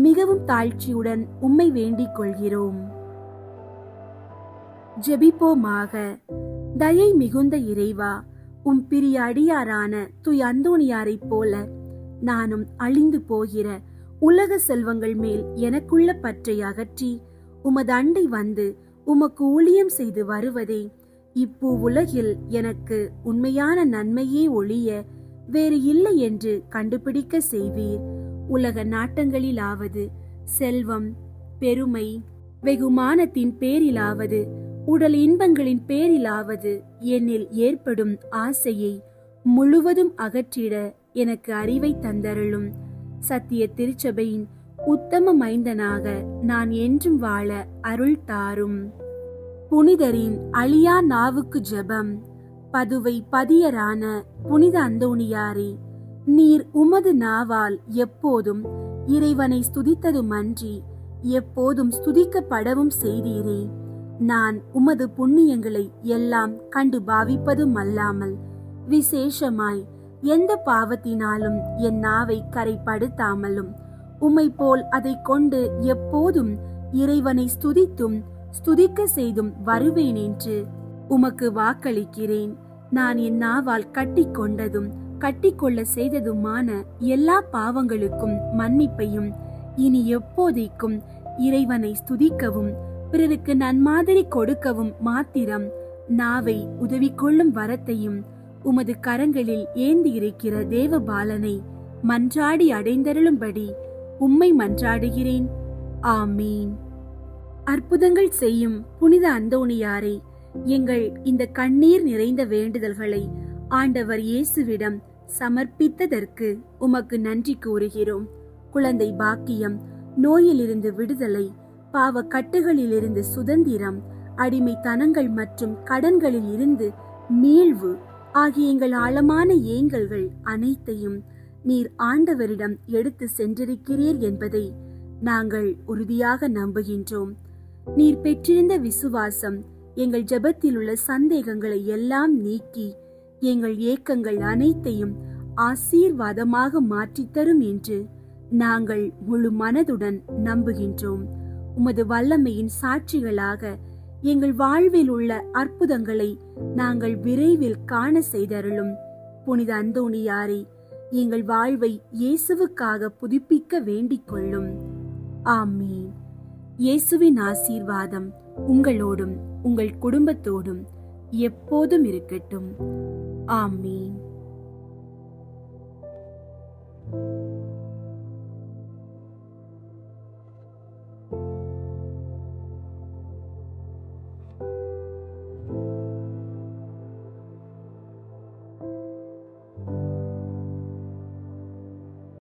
மிகவும் தாழ்ச்சியுடன் உம்மை வேண்டிக் கொள்கிறோம். ஜெபிப்போமாக. தயை மிகுந்த இறைவா, உம் பிரிய அடியாரான தூய் அந்தோணியாரைப் போல நானும் அழிந்து போகிற உலக செல்வங்கள் மேல் எனக்குள்ள பற்றை அகற்றி உமது அண்டை வந்து உமக்கு ஊழியம் செய்து வருவதே இப்பூ உலகில் எனக்கு உண்மையான நன்மையே ஒழிய வேறு இல்லை என்று கண்டுபிடிக்க செய்வீர். உலக நாட்டங்களிலாவது, செல்வம், பெருமை, வெகுமானத்தின் பேரிலாவது, உடல் இன்பங்களின் பேரிலாவது என்னில் ஏற்படும் ஆசையை முழுவதும் அகற்றிட எனக்கு அறிவை தந்தருளும். சத்திய திருச்சபையின் உத்தம மைந்தனாக நான் என்றும் வாழ அருள் தாரும். புனிதரின் அழியா நாவுக்கு ஜெபம். பதுவை பதியரான புனித அந்தோணியாரே, நீர் உமது நாவால் எப்போதும் இறைவனை ஸ்துதித்ததுமன்றி எப்போதும் ஸ்துதிக்கப்படவும் செய்தீரே. நான் உமது புண்ணியங்களை எல்லாம் கண்டு பாவிப்பதும் அல்லாமல் விசேஷமாய் எந்த பாவத்தினாலும் என் நாவை கரைப்படுத்தாமலும் உம்மை போல் அதை கொண்டு எப்போதும் இறைவனை ஸ்துதித்தும் ஸ்துதிக்க செய்தும் வருவேன் என்று உமக்கு வாக்களிக்கிறேன். நான் என் நாவால் கட்டிக்கொண்டதும் கட்டிக்கொள்ள செய்ததுமான எல்லா பாவங்களுக்கும் மன்னிப்பையும் இனி எப்போதைக்கும் இறைவனை ஸ்துதிக்கவும் பிறருக்கு நன்மாதிரி கொடுக்கவும் மாத்திரம் நாவை உதவி கொள்ளும் வரத்தையும் உமது கரங்களில் ஏந்தி இருக்கிற தேவபாலனை மன்றாடி அடைந்தருளும்படி உம்மை மன்றாடுகிறேன். ஆமீன். அற்புதங்கள் செய்யும் புனித அந்தோணியாரை, எங்கள் இந்த கண்ணீர் நிறைந்த வேண்டுதல்களை ஆண்டவர் இயேசுவிடம் சமர்ப்பித்ததற்கு உமக்கு நன்றி கூறுகிறோம். குழந்தை பாக்கியம், நோயிலிருந்து விடுதலை, பாவ கட்டுகளிலிருந்து சுதந்திரம், அடிமைத்தனங்கள் மற்றும் கடன்களில் இருந்து மீள்வு ஆகிய எங்கள் ஆழமான ஏங்கல்கள் அனைத்தையும் நீர் ஆண்டவரிடம் எடுத்து சென்றிருக்கிறீர் என்பதை நாங்கள் உறுதியாக நம்புகின்றோம். நீர் பெற்றிருந்த விசுவாசம் எங்கள் ஜெபத்தில் உள்ள சந்தேகங்களை எல்லாம் நீக்கி எங்கள் ஏக்கங்கள் அனைத்தையும் ஆசீர்வாதமாக மாற்றித்தரும் என்று நாங்கள் முழு மனதுடன் நம்புகின்றோம். உமது வல்லமையின் சாட்சிகளாக எங்கள் வாழ்வில் உள்ள அற்புதங்களை நாங்கள் விரைவில் காண செய்தருளும். புனித அந்தோணியாரை, எங்கள் வாழ்வை இயேசுவுக்காக புதுப்பிக்க வேண்டிக் கொள்ளும். ஆமீன். இயேசுவின் ஆசீர்வாதம் உங்களோடும் உங்கள் குடும்பத்தோடும் எப்போதும் இருக்கட்டும். ஆமீன்.